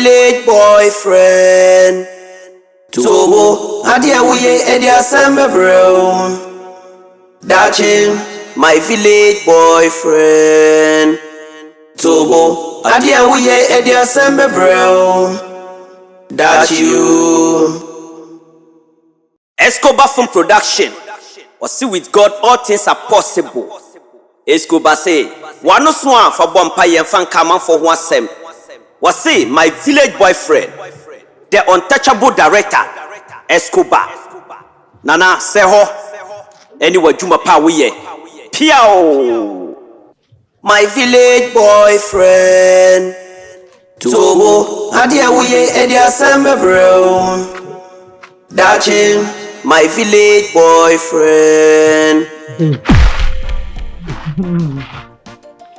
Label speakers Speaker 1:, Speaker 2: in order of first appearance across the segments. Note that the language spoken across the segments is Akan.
Speaker 1: village boyfriend. Tobo, adia wuye edia sembe bro. Dachin, my village boyfriend. Tobo, adia wuye edia sembe bro. That you. Escobar from production. Or see with God all things are possible. Escobar say, "One no swan for bompa yen fan come for one sem." Was say my village boyfriend, the untouchable director, Escobar. Nana say ho. Anyway, Juma pa we ye. Piao. My village boyfriend. Tobo, adia we ye edia sembe bro. Dachin, my village boyfriend.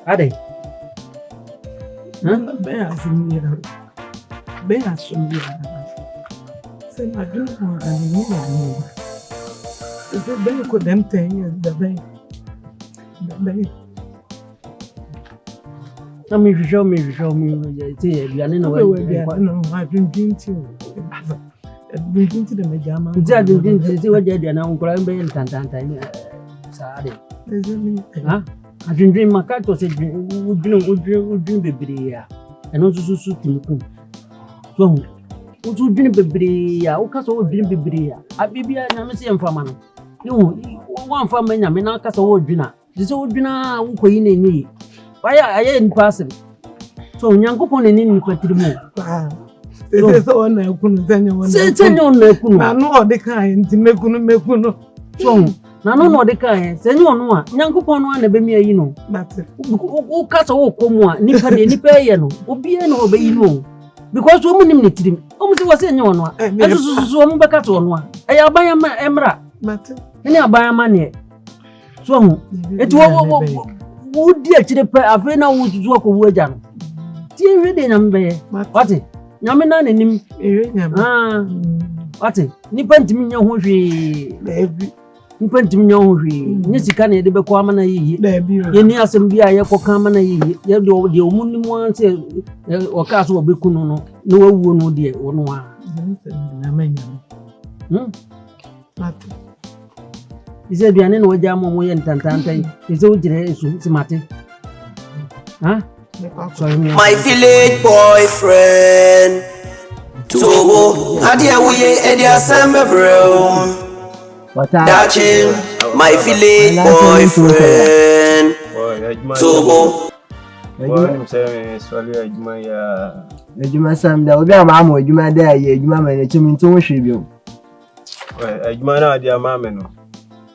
Speaker 2: Ade.
Speaker 3: Bem assim, você imagina uma menina, eu bem com them tem, bem.
Speaker 2: Não me viu, me, não,
Speaker 3: I drink you. Drinking to the Megama.
Speaker 2: I drink my cat was a drink baby, and also suit in the so, would you drink baby? I'll cast all drink baby. I baby, I'm saying for man. You one for me, I mean, I'll cast all dinner. This old dinner, who queen in me. Why I ain't passing. So, young couple in any particular.
Speaker 3: This on a kun,
Speaker 2: send on the kun.
Speaker 3: I know the kind to make no.
Speaker 2: So, no, the kind, send you on one. Young couple one, the baby, you know.
Speaker 3: That's it.
Speaker 2: Who cuts all come one, Nipper, Nipper, or be an obey you. Because woman need him. Almost was in your one. And this is one back at one. I buy a emra.
Speaker 3: But
Speaker 2: and I buy a money. So, it was would dear to the pair of Vena would walk away down. See, ready, number. What it? Yamina and him. What it? Nippent me your hungry. Nippent me your hungry. Nissicani, the Bequamana, ye near some beer, Yakomana, ye do the Omuni one say, or castle of Bikuno, no wound, dear, or no one. He said, "Bianin or Jamo and Tantante is old generation, Mati." Huh?
Speaker 1: My village boyfriend. Tobo, adia we edia sembe bro. Dachin, my village boyfriend. Tobo.
Speaker 4: Ejuma sam da obi amamo ejuma da ye ejuma mane chimi nto hwebio.
Speaker 5: Ejuma na dia mama no.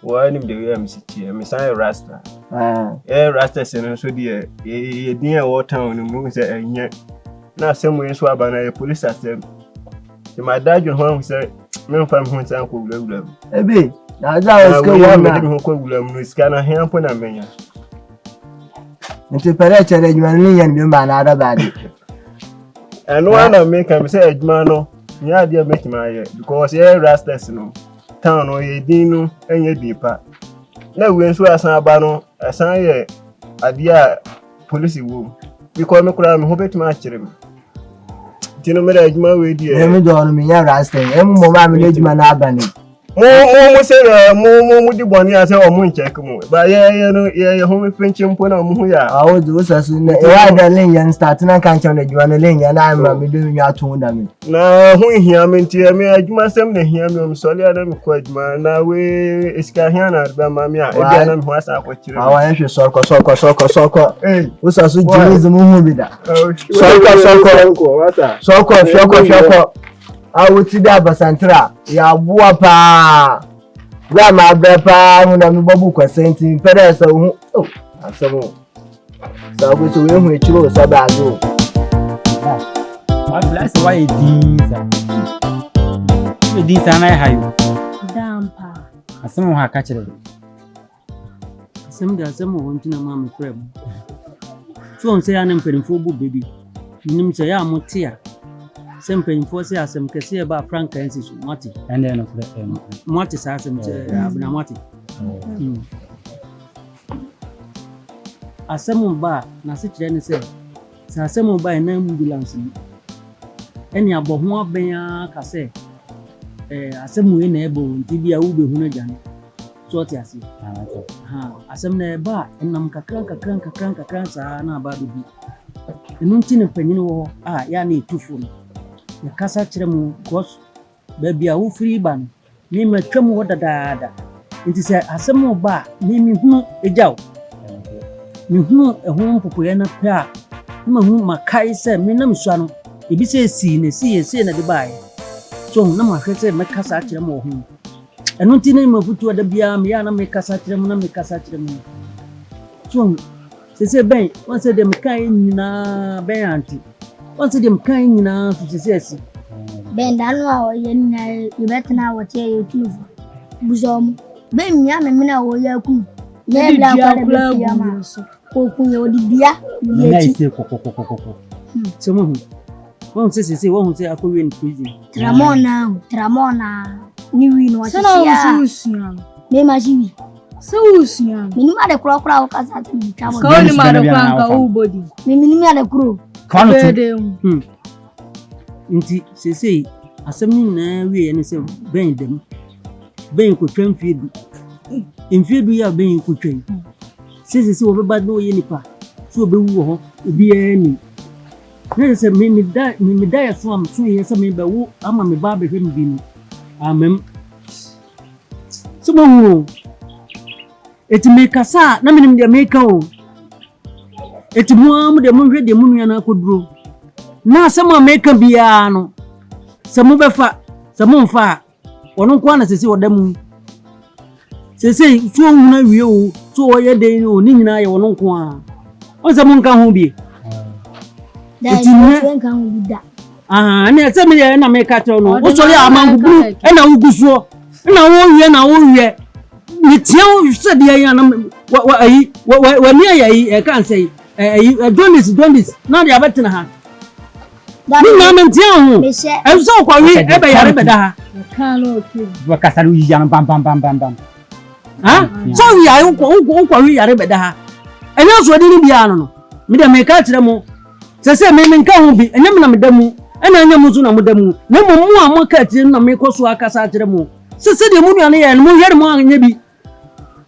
Speaker 5: Why him the way I'm sitting? I'm saying Rasta. Rasta saying so dear. Ye near what town? No, say enya. Now some way so abana police system. My dad you home say me fam home say uncle blue.
Speaker 4: Ebe, na za o sko one na.
Speaker 5: Me ko blue no scanner here pon na menya.
Speaker 4: Nti pere chere ejuma ni yan bi mba na adabade.
Speaker 5: And one of make am say ejuma no. Nya dia make my because Rasta no. Town or ye dinu enye dipa na we nso asan aba no asan ye adia police wo because me kura me ho betima akire me tino me da adwuma we di e
Speaker 4: me do no me nya Rasta emu mo ma me adwuma na aba ni
Speaker 5: mo se mo di boni ase o mo ncheck mo ba ye no ye ho me french mpo na mo hu ya
Speaker 4: awo do sasu na e wa da len start na kan chan na adwuma na len yan na ma me do nwa to da me
Speaker 5: na hu hia me ntie me adwuma sem na hia me so le na me ko adwuma na we eska hia na ba ma me a e bia na me ho asa akokire
Speaker 4: awa ya hwe soko wo sasu jimizu mo hu bi da soko awuti da basantra ya buwa pa gba ma be pa na mi bobu kwasenti pere so hu asemo so go so we hu echiro so ba do
Speaker 6: what bless why this na hayo
Speaker 7: dampa
Speaker 6: asemo ha ka kire
Speaker 2: asemo wonti na ma me frem so on say anem perimfo bu baby nim say ya motia Sempre enforce asem kese ba Frankensis Mati
Speaker 6: and then of
Speaker 2: Mati asem abuna Mati asem ba na se kire ne se asem ba na ambulance ɛne abɔ ho abɛn ka sɛ asɛm wei na ɛbɔ nti bi a wobɛhu no gya no so ɔte ase asɛm na ɛba a ɛnam kakra saa na aba bɛbi ɛno nti ne panyini wɔ hɔ a yɛ na ɛtufo no yɛkasa kyerɛ mu because baabi a wofiri ba no ne matwa mu hɔ dadaada nti sɛ asɛm ɔba a ne mehunu agya wo mehunu ɛho mpopoeɛ no pɛ a na mahu makae sɛ menam sua no ebi sɛ ɛsii na ɛsii na de baeɛ so na mahwɛ sɛ mɛkasa kyerɛ mu wɔ ho ɛno nti ne mafutuo da biara meyɛ na mekasa kyerɛ mu so sɛ bɛn wɔn sɛ deɛ mekae nyinaa bɛn ante wɔn sɛ deɛ mekae nyinaa so sɛ asi
Speaker 7: bɛn da no a ɔyɛ nyinaa yɛbɛtena a wɔte yɛ tunufo busa ɔmo bɛn mmea na mena a wɔyɛ akum nyɛ bla akɔda bɛpia ma ɔkun yɛ ɔde bia yɛkyi
Speaker 2: sɛ mohu wɔn sɛ wɔn sɛ akɔwie no prison
Speaker 7: tramona ni wi no wɔhyia me ma hyi
Speaker 8: sɛ wosua
Speaker 7: menim ade korɔkorɔ a wokasa te me twa
Speaker 8: ka woni ma de kwanka wo body
Speaker 7: menim ade korɔ
Speaker 2: nti sesei asɛm no nyinaa wie ne sɛ bɛn dam bɛn kɔtwa mfie du yɛ a bɛn kɔtwa sesei wɔbɛba na ɔyɛ nipa sɛ ɔbɛwu wɔ hɔ obiara ni na sɛ memeda yɛ so a meso yɛ sɛ mebɛwo ama me ba bɛhwɛ me bi no amam sɛ mahu eti mekasa a na menim deɛ meka o eti moa mu deɛ monhwɛ deɛ mo nua no akɔduro na asɛm a meka biara no sɛ mobɛfa sɛ momfa a ɔno nko ana sɛsɛ ɔda mu sɛsɛ so ohun awie o so ɔyɛ den o ne nyinaa yɛ ɔno nko a ɔn sɛ monka ho bie eti ne ne sɛ me deɛ na meka kyerɛ no wo sɔre amangugu ɛna wogu soɔ ɛna wowie metia wo sɛ deɛ yɛ na wani ayɛ ɛka nsɛ dondis na de abɛtena ha ne na mentia ho ɛso sɛ wokɔwe ɛbɛyare bɛda ha
Speaker 6: wakasa no yiya no bam
Speaker 2: sɛ wokɔwe yare bɛda ha ɛnyɛ soɔde no biara no mede meka kyerɛ mo sɛ menka ho bi ɛnyɛ me na meda mu ɛna ɛnyɛ mu so na moda mu na mmom mo a moka tiri na mekɔ so akasa kyerɛ mo sɛdeɛ mo nua no yɛ no mohwɛ mo anyɛ bi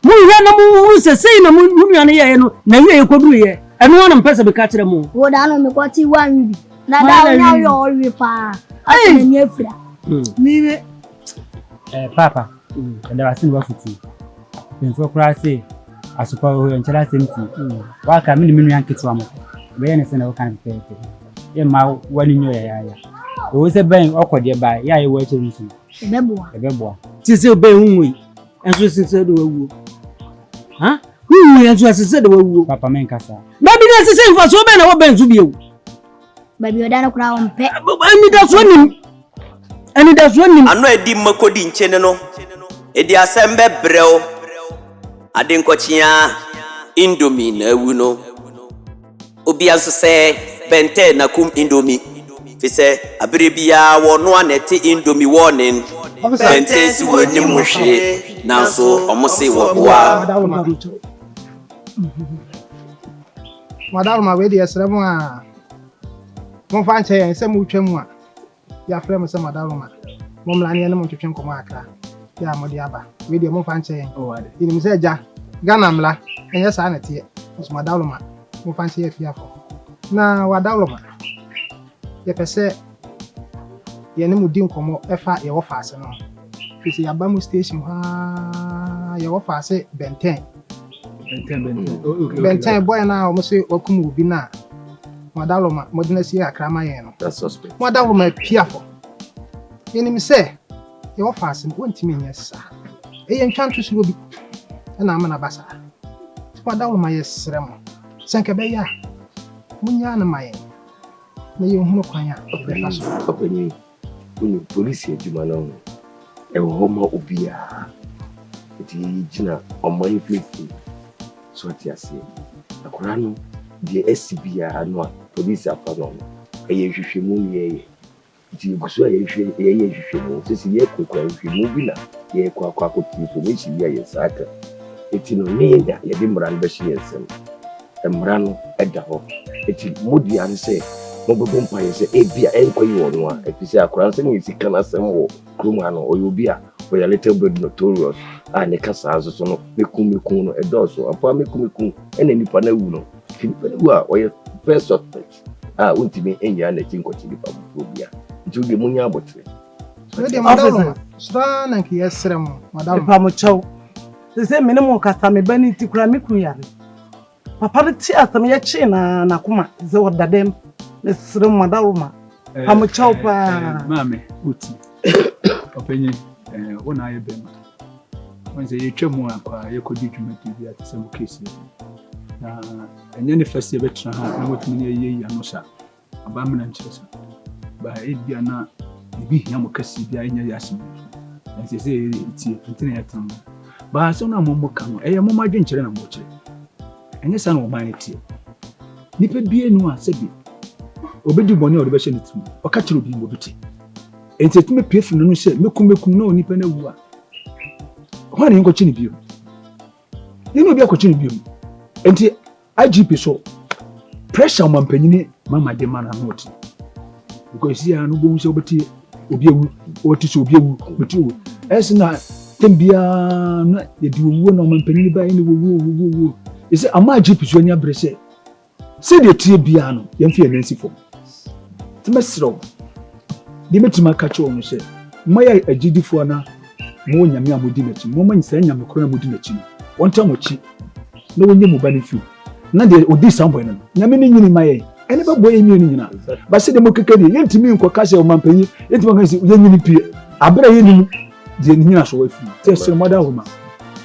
Speaker 2: mohwɛ na mo sɛsɛi na mo nua no yɛ no na wie yɛkɔduru yɛ ɛno ana mpɛ sɛ bɛka kyerɛ mo
Speaker 7: wo da no mekɔte wanwi bi na da wonya yɛ ɔwe paa asɛ ni afira
Speaker 8: niwe
Speaker 6: papa ɛda wase no wafutu mfo kora se asopa ho nkyɛla sɛmti waka me ne me nua nketewa mo bɛyɛ ne sɛ na woka pɛpɛ yɛ ma wani nyo ya o se bɛn ɔkɔdeɛ ba ya yɛ wɔ akyɛ nsu ɛbɛboa
Speaker 2: ti sɛ bɛn hu yi ɛnso sɛ de wawu hu yi ɛnso sɛ de wawu
Speaker 6: papa men kasa
Speaker 2: ba bi na sɛ mfa so bɛn na wɔ bɛn so bio
Speaker 7: ba bi oda no kora wɔn pɛ
Speaker 2: ani da so nim
Speaker 1: ano edi makodi nkyene no edi asɛm bɛbrɛw ade nkɔkyea indomie na awu no obi anso sɛ bɛntɛ na kum indomie fi sɛ abere biara wɔno anɛte indomie wɔnen bɛntɛ si wɔni mu hwe nanso ɔmo se wɔboa
Speaker 9: madalma we de esrɛ mu a mo fa nkyɛ yɛn sɛ mo twam a ya frɛ mo sɛ madalma mo mla ne mo twetwe nkɔmɔ akra ya mo de aba we de mo fa nkyɛ yɛn inim sɛ ja Ghana mla ɛnyɛ saa nɛteɛ so madalma mo fa nkyɛ yɛ fiafo na wadalma yɛ pɛ sɛ yɛne mo di nkɔmɔ ɛfa yɛ wɔ faase no fi sɛ yaba mo station ha yɛ wɔ faase bɛntɛn boy na o mo se wakum obi na madaloma modina si akrama yɛn no that's suspect madaloma piafo yenim se ye wo faase wontimi nyɛ sa e yɛn twanto so obi na amana basa madaloma yɛ srɛ mo senke be ya munya na maye na yɛ hunu kwanya be so
Speaker 10: papani uni police adwuma no e wo ma obia ti gina ɔman flefi so atiase akora no de SCBA no police afa no ɛyɛ hwehwɛmu yɛ ti guso ɛyɛ hwehwɛmu sisi yɛ kokora hwehwɛmu bi na yɛ kwakwa information yɛ yɛ saka eti no ne yɛ yɛ de mmara no bɛhyɛ yɛn nsɛm mmara no ɛda hɔ eti modi an sɛ Mobile Empire say, Abia, Enquire, one, if you say a crossing is can assemble, Krumano, or you be a little bit notorious, and the Casas, so no, Mekuno, a dozo, a Pamekumu, and any Panauno, Filipua, or your first suspect. Won't be any other thing what you phobia. To the Munya Botry.
Speaker 9: Madam, Stan and Kiesrem, Madam
Speaker 3: Pamucho. The same minimum custom Benny to Kramikuyan. Papa theatre me a chin and Nakuma, the what them, Miss Madalma. Pamucho,
Speaker 11: Mammy, Uti. Opinion, one eye bema. When they chemo, you could do to at some cases. And then the first year veteran had no many years, a barman and chess. But it be not be Yamokasi, the Yasim. And they say it's a internet. But I saw no more come, a more drink and watch it. And yes, I know my tea. Nipper be a new said it. Obey money or the version or catch you be mobility. And set me pay for no say, Mukumeku no nipper no. Why didn't go chin you? You know, be a coaching you. And the IGP so pressure on penny, Mamma de man and not because here no bones over tea, Obiu, or to Obiu, but you, as not, Timbia, you do one on penny by any woo. Is it a magic is when you brace? Say the tea piano, young fear Nancy for. The Mestro Dimitri catch on, say, my a GD for now, more Yamia Mudinati, moment saying I'm a crown Mudinati, one time with cheap. No one you benefit. None of this somewhere. Naming in my any boy immunity. But say the Mokakadi, yet to me in Caucasia or Mampany, it was young peer. I better you the Ninas away from you. Test your mother woman.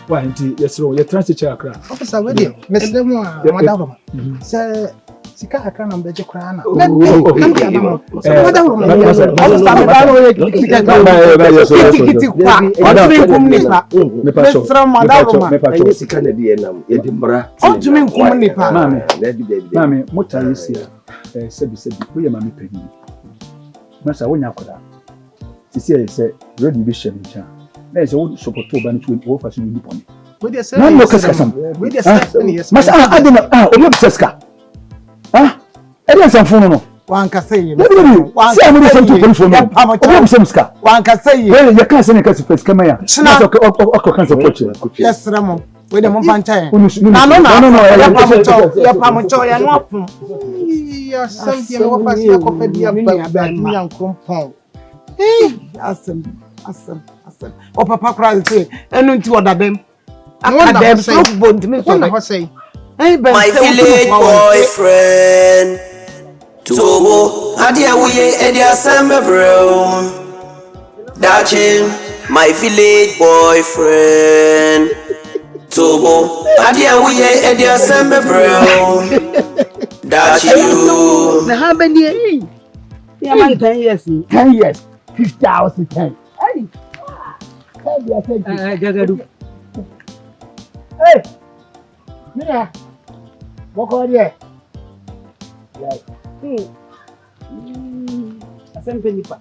Speaker 11: Why, indeed, yes, your transit crack.
Speaker 9: Officer, with you, Miss Lemon, Madame. Sir, Sika can on the Jacrana.
Speaker 11: Mammy, what are you here? Said, we are Mammy Penny. Master, when you could see, said, ready vision. There's a wood support to ban to offer you upon it. With your Master, I didn't Seska. Every some phone.
Speaker 3: One can say,
Speaker 11: one can say, you can't send a case of come here.
Speaker 3: Yes, Ramon, with the Montana. No,
Speaker 9: yes, something offers your compound.
Speaker 3: Awesome. Oh, Papa cries, and into other them.
Speaker 9: I say,
Speaker 1: my village boyfriend. Tobo, Adia we Edia Samba Brown. Dachin, my village boyfriend. Tobo, Adia we Edia Samba Brown. Dachin,
Speaker 3: how many? 10 years. 10 years. 50 hours to 10. Hey, hey, Mina, walk on here. Asante nipa.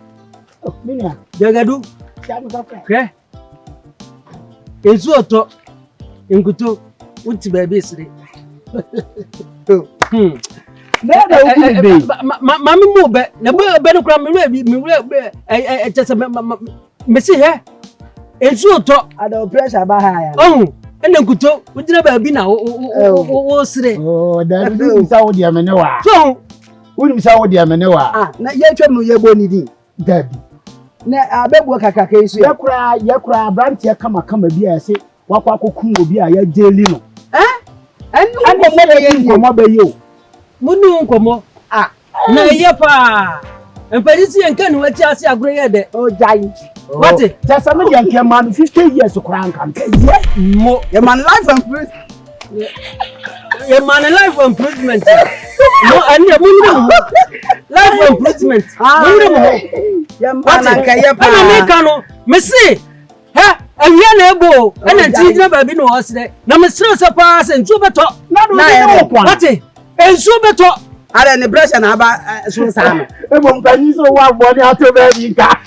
Speaker 3: Mina, jagadu. Okay. Ezu oto. Enkutu uti baby sire. Mami mo be na be no kra me chese me si he. Ezu oto. Ada pressure ba ha ya. Ene nkuto ujina baby na o sire. Oh, da du sa wo dia me ne wa. So woni bisa wo dia me ne wa. Na ye twa me ye boni din. Dabi. Na abebu kakaka isu. Ye kura branch ye kama bi a se wakwa kokun obi a ye jeli no. Anu nkomo be ye. Munu nkomo. Na ye pa. Empelisi enka no wachi ase agro ye de. O jai. What? Just some young man 50 years to crank and mo a man life improvement. A man life improvement. No, and your life improvement. Yamano, Messi. Ha, and Yanabo, and a teacher baby no was there. No, Mr. Sapas and Zubato. Not what? And Zubato. I don't brush and about Susan. A woman is a wild body out of every car.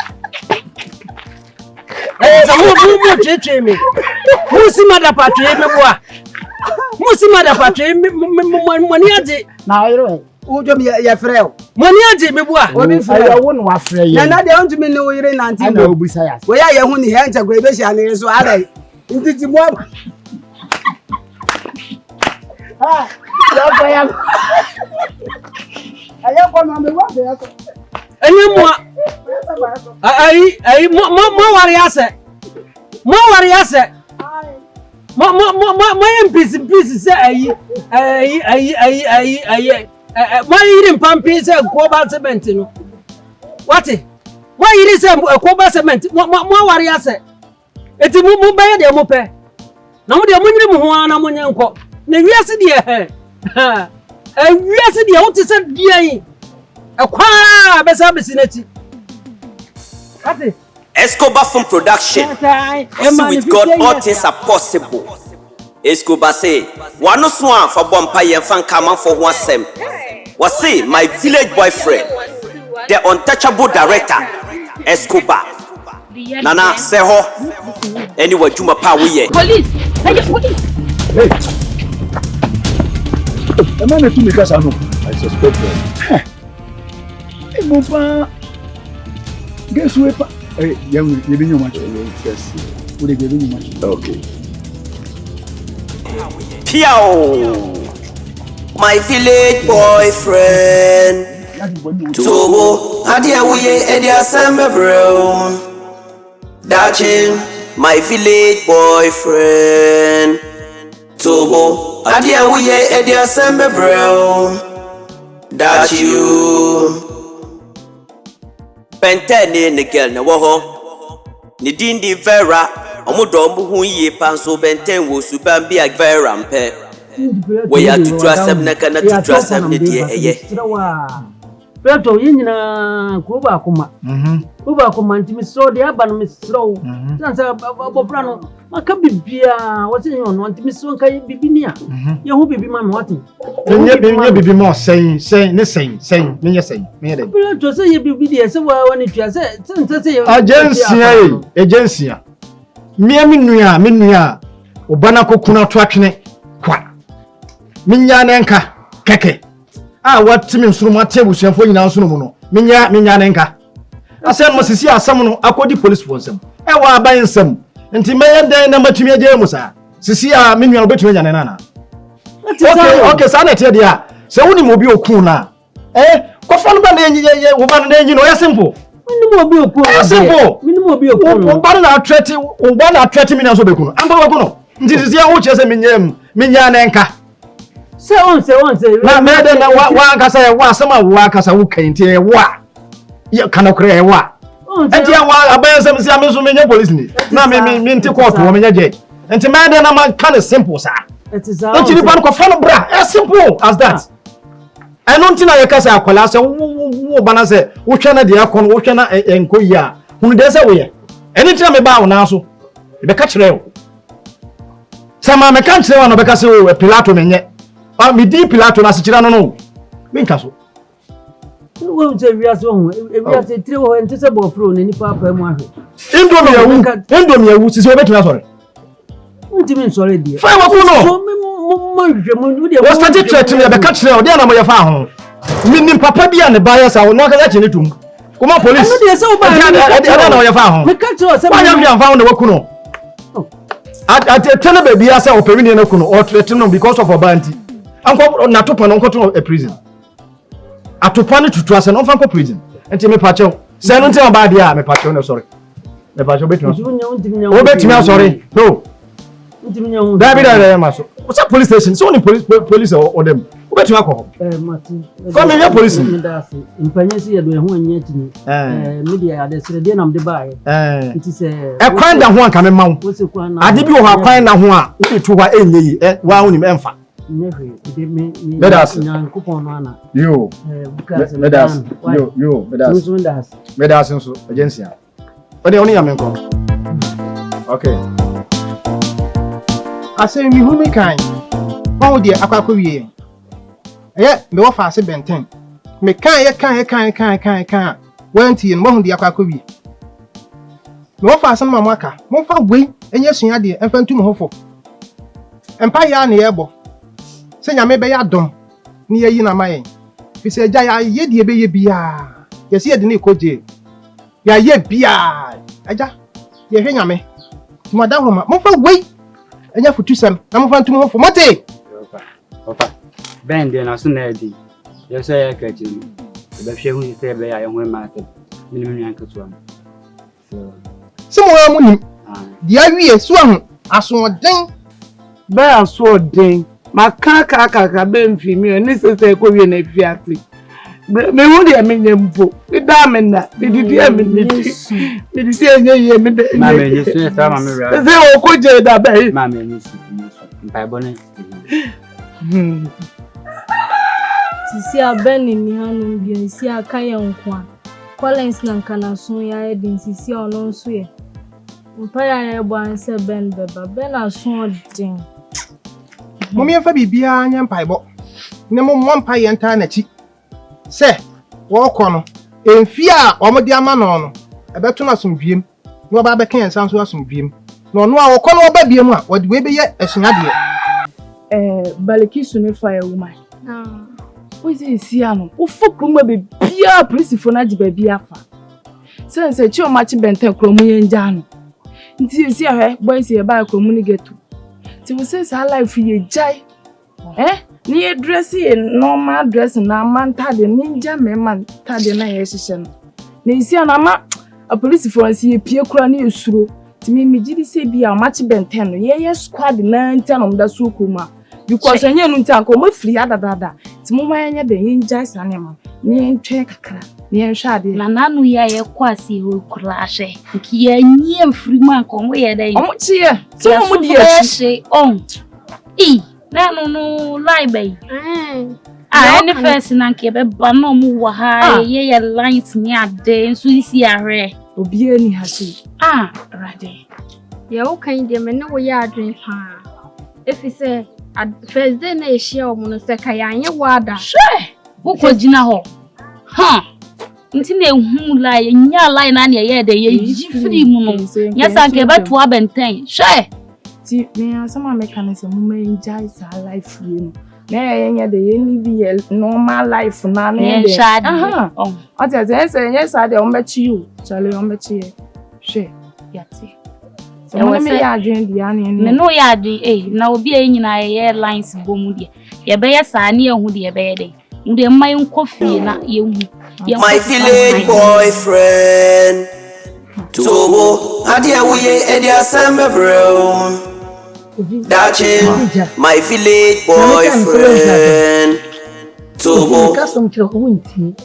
Speaker 3: Me. Musi mada patwe me boa. Musi mada patwe money ade. Na iro. Ujo ya freo. Money aji me bua. Obi freo.
Speaker 4: Ayo won wa frɛ ye.
Speaker 3: Na de on to me no yire 19.
Speaker 4: Ana obisa ya.
Speaker 3: We ya hu ni he ncha go ebe sha ne so adai. Ntiti mo. Ah, ya ko ya. Ayo ko ma me wa be ya so. Enye mo. Ai mo wari ase. Mo wari ase. Mo empisi say ayi mo yiri mpampi say koba cement no. What? Mo yiri say koba cement mo wari ase. Eti mo baye de mo pe. Na mo de mo nyiri mo ho ana mo nyenko. Na wiase de he. Wiase de wo te say die. Ekwa besa besi nati. What?
Speaker 1: Escobar Film Production. See with God, all things are possible. Escobar say, "One no swan for bompa yen fan kaman for one sem." Was say my village boyfriend, the untouchable director, Escobar. Nana say ho. Anyway, Juma pa we ye.
Speaker 8: Police! Hey, police!
Speaker 11: Hey! The man is too because I know. I suspect them. Hey, Mopa. Guess what? Hey, young, you didn't know much. Yes. Would they give you much? Okay.
Speaker 1: Piao, my village boyfriend. Tobo, adia we edia sembe bro. Dachin, my village boyfriend. Tobo, adia we edia sembe bro. That you. Penteni ne girl ne woho ni dindi vera omudo mbu hu yi panso benten wo suban bia vera mpe we ya tutu asem na kana tutu asem ne die eye
Speaker 2: Peto yinyina kuba akoma kuba akoma ntimi so de aba no misro sansa bobra no maka bibia wose nyo no ntimi so nka bibinia ye hu bibi ma me wate
Speaker 9: nye bibi mo sen menye sen menye de
Speaker 2: Peto se ye bibi de se wa wani twa se nta se
Speaker 9: agency minua obana kokuna to atwene kwa minya nenka keke watimi nsuru tebu senfo nyina nsuru mu no minya nenka asem mo sisi asem no akodi police sponsor wa aban nsem nti meye den na matumi agye mu sa sisi minua obetumi nya nana okay sa na tie dia se woni mo bi okun na kofa no ba na enyi wo ba na enyi no ya simple
Speaker 2: minimo obi okun
Speaker 9: simple
Speaker 2: minimo obi okun
Speaker 9: wo ba na atwete mi na so bekun amba wo kuno nti sisi ho chese minya nenka
Speaker 2: se on
Speaker 9: na mede na wa kasa ya wa sama wa kasa wo kente wa ya kana kure wa enti ya wa aban sam si ameso menye police ni na me nti court wo menye je enti mede na ma kind of simple sa enti ni ban ko follow bra as simple as that I don't think I kasa akola se wo bana se wo hwe na de akon wo hwe na enko yi a hunu de se wo ye anytime me ba wo na so e be ka kire wo sama me kan kire wo no be ka se wo Pilato menye mi di Pilato na sikira no minka so
Speaker 2: wo nje wiase ho wiase tire ho ente se bo pro ne nipa pa mu ahwe
Speaker 9: indomie awu sisi obetuna sore
Speaker 2: ntimi nsore die
Speaker 9: fa wa kuno
Speaker 2: so mo hwe mo de
Speaker 9: wo start threat me be ka kire o de na mo ye fa ho minnim papa bia ne ba ya sa no ka ya chene tum kuma police
Speaker 2: no de se o ba
Speaker 9: na mo ye fa ho
Speaker 2: me ka kire o se
Speaker 9: ba ya bia fa ho ne wa kuno at tell baby ya sa o pewini na kuno o threat no because of obanti anko na topa no nko to a prison atopa ne tutu ase no fa nko prison enti me pache se no enti ba dia me pache no sorry me pache betumi sorry no
Speaker 2: ntimi nya hu
Speaker 9: da ma so what's police station so ni police or them betumi akọ
Speaker 2: mati
Speaker 9: come in police
Speaker 2: mpanye si ye do ho anya tini media adesere de nam de bae nti se
Speaker 9: kwan da ho anka me mawo ade bi wo ha kwan na ho a wo tu wa enye yi wa ho ni me emfa
Speaker 2: never me nyankopon no ana
Speaker 9: yo medas nso agency a ode oni ya menko okay ase mi hu mi kan bawo de akwakọ wiye me wo fa ase benten me kan wanti en mo hu de akwakọ wiye me wo fa ase ma maka mo fa gwe enye sua de enfantum hofo empa ya na yebo se nyame be ya dom ni yeyi na mayen Fi say ja ye de be ye bia. Ye see ye de ne koje. Ya ye bia. Aja. Ye hwe nyame. Madam Homa, mo fa wei. Enya futu sam. Na mo fa ntum ho fo mate.
Speaker 6: Papa. Ben de na so na edi. Ye say ya ka ji. Be hwe hu say be ya ye ho ma se. Minimum yan ka to am.
Speaker 9: Se mo amu ni. Dia wie so ahu. Aso den.
Speaker 12: Be aso den. Makaka be mfi mi ni se ko wie na fi ati. Me hu de me nyemfo. Mi da me na. Mi di e me ni. Mi di e nye ye me de.
Speaker 6: Ma me ni so sa ma me ra.
Speaker 12: Se o ko je da be.
Speaker 6: Ma me ni so. Mpa bone.
Speaker 8: Sisi abeni ni hanu bi sisi aka ye nkwa. Collins na nkana so ya edin sisi ono nso ye. Mpa ya ye bo anse ben beba. Ben aso den.
Speaker 9: Mommy and Fabi be a young piebo. Nemo one pie and tarnachi. Say, walk on. In fear, or Modiama no. A better some dream. No barbecan and sounds some dream. No, our color baby, what we be yet as Nadia.
Speaker 13: Balikisu ne fire woman. Who is Siano? Who folk room be Pia Prissy for Naji baby afa. Since a chill match benten chromy and Jan. Until you see her, boys here by a communicate. Ti we say sa life ye jai ni dress ye normal dress na man tade ninja me man tade na ye hihye no na isi anama a police for ansi ye pie kura na esuro ti me gidi say bia match benten no ye squad na ntia no mda so kuma because enye no ntia ko mo free adadada ti mo ma enye de ye jai sa ne ma ni ntwe kakra ni enhwade
Speaker 14: na nanu ya ye kwasi ho kura ahwe nki ye nyem free man ko mo ye dai
Speaker 13: omo chie so mo di
Speaker 14: achi on nanu no lie bay any first na nke be ba no mo wa ha ye lines ni ade nso isi ahwe
Speaker 13: obi ani ha si
Speaker 14: rade
Speaker 7: ye wo kan de me ne wo ya adwen pa efi say first day na e share omo no se ka ya anye wada
Speaker 14: wo ko jina ho nti na ehu la nya line na na ye de ye free mu no nya sanke be to abenten
Speaker 13: ti me asama mechanism mu enjoy sa life you na ye de ye ni bi normal life na na de o te say yes sa de o mechi you chale o mechi she
Speaker 14: yati
Speaker 13: so mo me ya adwen dia na
Speaker 14: me no ya adwen na obi e nyina ye lines bomu de ye be ye sa na ehu de ye be ye de nde mai nkofie na ye hu
Speaker 1: my village boyfriend Tobo adia wuye edia sembe bro my village boyfriend Tobo
Speaker 3: custom chiro ko nti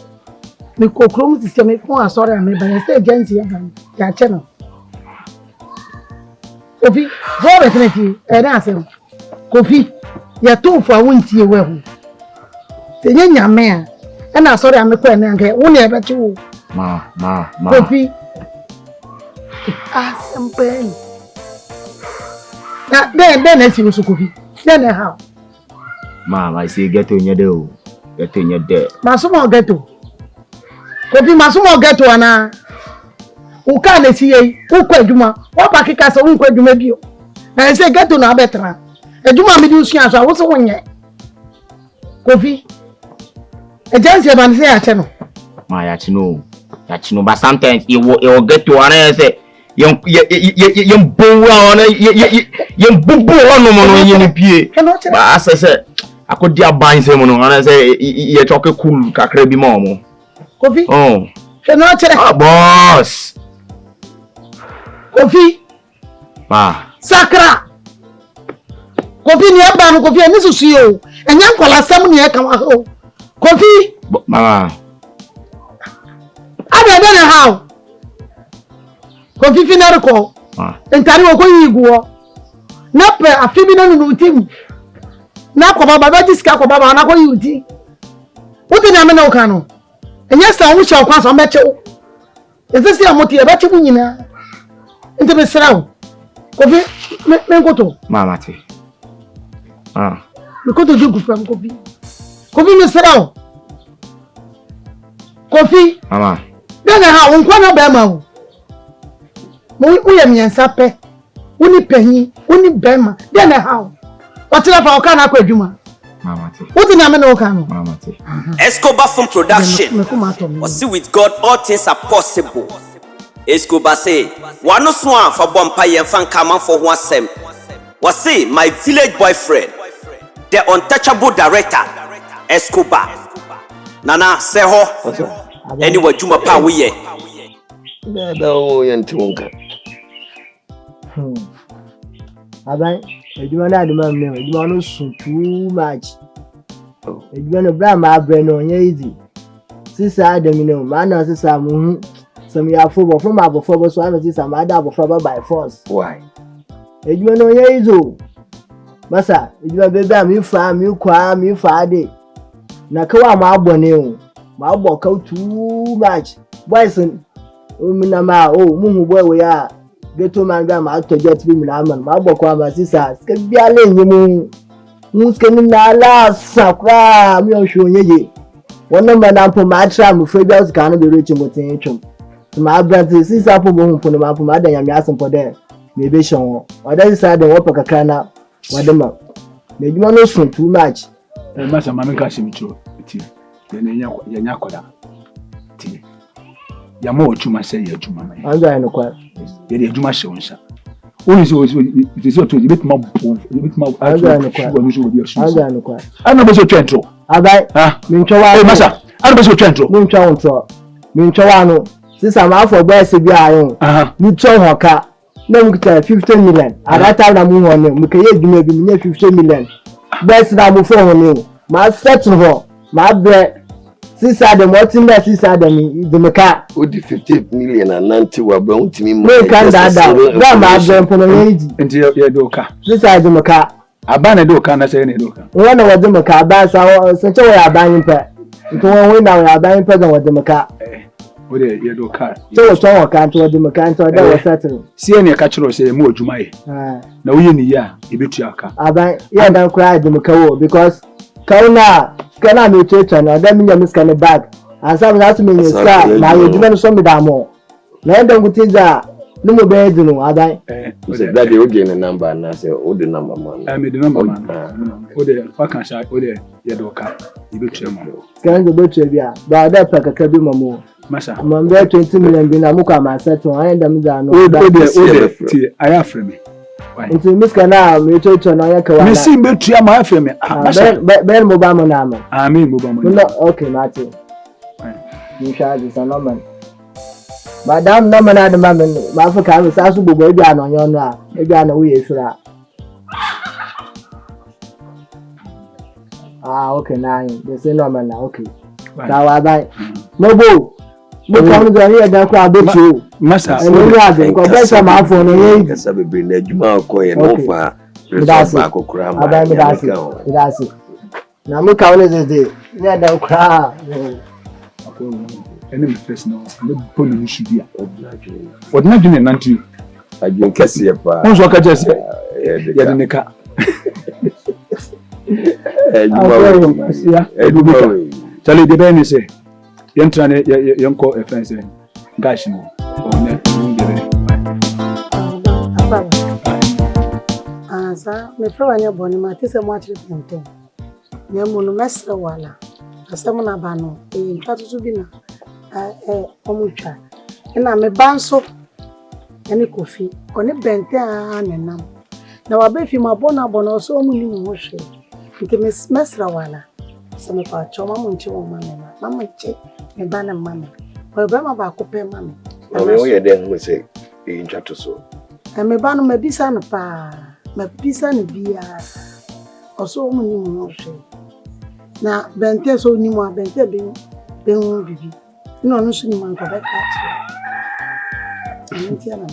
Speaker 3: me kokrom system e fun asore ame ba say agency ya channel Kofi go betneki na asem Kofi ya tofu awon nti e wehu tenye nyame a na asore ame ko na nke wo na e bechi wo
Speaker 10: ma
Speaker 3: Kofi asempen na then si usu Kofi then how
Speaker 10: ma I say get on your do get on your there
Speaker 3: masumo ghetto Kofi masumo ghetto ana u ka na si yi u kwa adwuma wo pa kika so u kwa adwuma bio na say ghetto na betra adwuma me di usu aso wo so wonye Kofi agency ban say ache no
Speaker 10: ma ya chino but sometimes you will get to an say yem bowa ona yem bubu ono mo no yen pie ba asese akodi aban se mo no ona say ye choke cool kakra bi ma mo
Speaker 3: Kofi she no chere
Speaker 10: boss
Speaker 3: Kofi
Speaker 10: ma
Speaker 3: sakra Kofi ni aba no Kofi eni susu yo enya nkola sam ni e kan o Kofi
Speaker 10: mama
Speaker 3: ada na how Kofi final ko entari wo ko yiguo na pe afibi na nu tim na ko baba diska ko baba na ko yuti uti na me na uka no enya sa wo sha kwa so mechew ezesi amoti e bechew nyina ente be srawo Kofi me nkoto
Speaker 10: mama ti
Speaker 3: me koto jugu fam Kofi me srawo Kofi
Speaker 10: mama
Speaker 3: dana ha wo nkwa na ba ma wo mo ye miensa pe woni panyi woni bema dana ha o tira fa o ka na kwa adwuma
Speaker 9: What in a man no can?
Speaker 1: Escobar Film Production. Was see with God all things are possible. Escobar say, one no swan for bompa yen fan come for one sem. Was see my village boyfriend, the untouchable director, Escobar. Nana say ho. Anyway, Juma pa we ye.
Speaker 4: Abai, you wanna do my name, you wanna so too much. You wanna bring my brain on easy. Sister Adam, man, sister, some year football from our before, so I was some other before by force.
Speaker 10: Why?
Speaker 4: You wanna know easy. Massa, you are baby, you farm, you cram, you faddy. Nakawa, my bonnet, my walk out too much. Bison, Minama, oh, Mumu, where we are. Get to my grandma to get me, Naman, my book, my sister, can be a lane, you can not sakra, me on show ye. One number now for my tram, afraid I was gonna be reaching with the ancient. To my brother, since I put one for the map for my day, I'm asking for them. Maybe show, or that is the work a canna, what the map. Maybe one no soon too much.
Speaker 11: Master Mamma Cashimicho, then Yakoda. Yamo Chuma say your Juma.
Speaker 4: I'm going to quite.
Speaker 11: Yet Juma shows. Only so it is a bit more, a bit more. I'm going to
Speaker 4: quite.
Speaker 11: I know so central.
Speaker 4: I buy, Minchowa, Massa. I know so central. Minchowano. Since I'm out for boys to be iron, you told her car. No, we could 15 million. At that time, I'm moving. We can give me 15 million. Best that move for you. My set to her, my bread. Since I don't want to since I don't the car.
Speaker 10: Would the 50 million and 90 were bound to me.
Speaker 4: No, can't that down. Grandma, I'm for the age.
Speaker 11: Until your doka.
Speaker 4: Since I do car.
Speaker 11: I ban a doka, and I say any doka.
Speaker 4: One of the car, that's our such a way I buying pet. It's one way now, I buying present with the car.
Speaker 11: With a your doka.
Speaker 4: So, I can't do the mechanic, or that was settled.
Speaker 11: See any catcher say more Jumai. No, you need ya, you bet your car.
Speaker 4: I buy, yeah, don't cry the Macao because Kauna. Can I meet you and then me miss can back and some has me in scar now you demand some me damo na dem go tiza no mo be do no abai
Speaker 10: that they again a number and I say oh the number man
Speaker 11: I made the number man oh the fucking shot oh the yedoka you be chairman
Speaker 4: can go be bia but that pack ka bi mamo
Speaker 11: masa
Speaker 4: mo be 20 million bi na mo ka ma settle I dem da no
Speaker 11: oh the I have for me
Speaker 4: Into Miss Kana, we told you now.
Speaker 11: You see, me try my family.
Speaker 4: Ben Mobama Nama.
Speaker 11: I mean, Mobama.
Speaker 4: Okay, Martin. You shall be some woman. Madame Nomana, the man, Mafaka was also baby on your now. Maybe I know we is that. Okay, now they say Nomana. Okay. Now I buy. No boo. Look on the here, that crowd bet you. Massa, and you are the compressor my phone.
Speaker 10: Yes, I be in Juma Coy and offer. That's
Speaker 4: it. Now look how it is there. Yeah, don't cry.
Speaker 11: Enemy first now, the pony should be what not doing nanti.
Speaker 10: I drink a sea.
Speaker 11: Who's what I just said? Yeah, the car. Charlie, the Ben say. Yentrane yonko efense gashi mo one ngere
Speaker 15: sa me fro anya boni ma tese mo atri tenten nya mo no mesre wala asem na ba no twatutu bi na omutwa na me banso ene kofi oni bente a nenam na wa be fi ma bona bona so mu ni mo hwe nke mesre wala se me pa choma mo nchi wo mama che me bana mama ko be ma ba ko pe mama
Speaker 10: o ye den mo se e nchato so
Speaker 15: me bana me bisa na pa me bisa na bia oso mu ni mo hwe na bente so ni mo bente be hu bibi no no so ni man ko be ka ti ntia na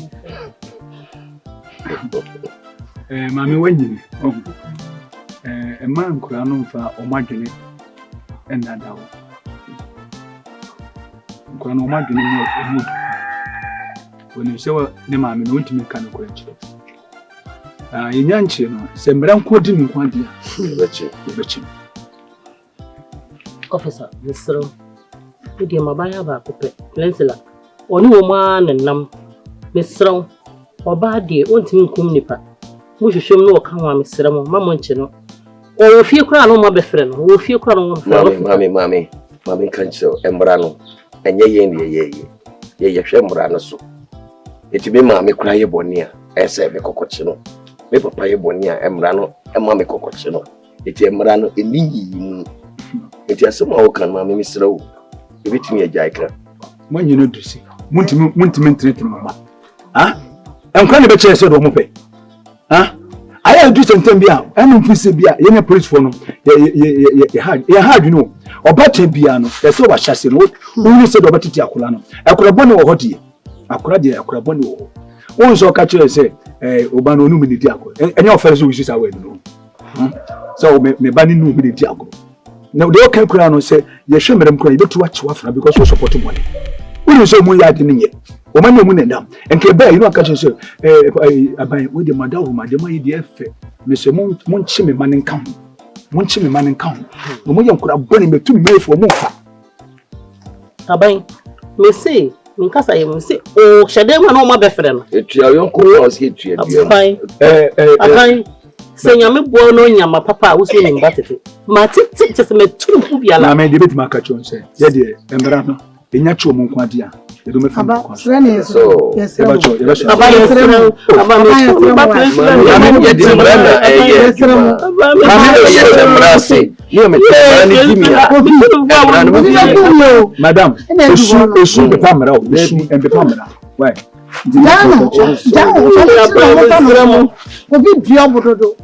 Speaker 15: me
Speaker 11: mami wanyini man kura no mfa o madwene endadawo kura no madwene mo emu woni sewa ne mami no ntimi ka no kura chire yenyanche no se mbran kodi ni kwadi bechi
Speaker 2: officer misro idi mabaya ba kope lensela oni wo ma nanam misro oba de ontimi kum nipa mo hwehwem no ka wa misro mo mamonche no o fie kura no ma be frɛ no o fie kura no
Speaker 10: mami kancho embra no enye ye ne ye hwɛ mbra no so eti me mami kura ye boni a ese me kokochi no me papa ye boni a embra no ema me kokochi no eti embra no eniyi mu eti asema wo kan mami misra wo ebitimi agya ikra
Speaker 11: mo nyino dusi muntimi ntrete mama enkwa ne be kire se do mo pe aya do sentem bia enu mfise bia ye ne police for no ye hard you know obata bia no ye se wa hyase no woni se do obata akola no akola boni wo hodie akola boni wo won so ka kire se oba no nu mi di akola enye ofere so wisi sa we no so me ba ni nu mi di akola na de o kan kura no se ye hwe merem kura ye betu achi wafra because we support money woni so mu ya de ne ye o ma ne mu ne dam enke ba you know ka kire se aban we de madawo ma de ma ye de efe me se mon chi me manen kan no mo ye kura boni metu me fo mo fa
Speaker 2: aban me se nkasa ye me se o hyede ma no ma be frɛ no
Speaker 10: etua yon ko o se etua
Speaker 2: aban se nyame bo no nyama papa wo se ni mbatete ma tete se me tu fu bia la
Speaker 11: na me de beti maka chon se ye de embra no enya chu mo nko dia ye do me fa
Speaker 15: aba sre ne so yes
Speaker 11: aba cho
Speaker 2: aba ye sre aba me
Speaker 10: ye de embra na ye embra se ye me tara ni kimia
Speaker 11: madam esu be pamra o esu embe pamra why
Speaker 15: obi dua bododo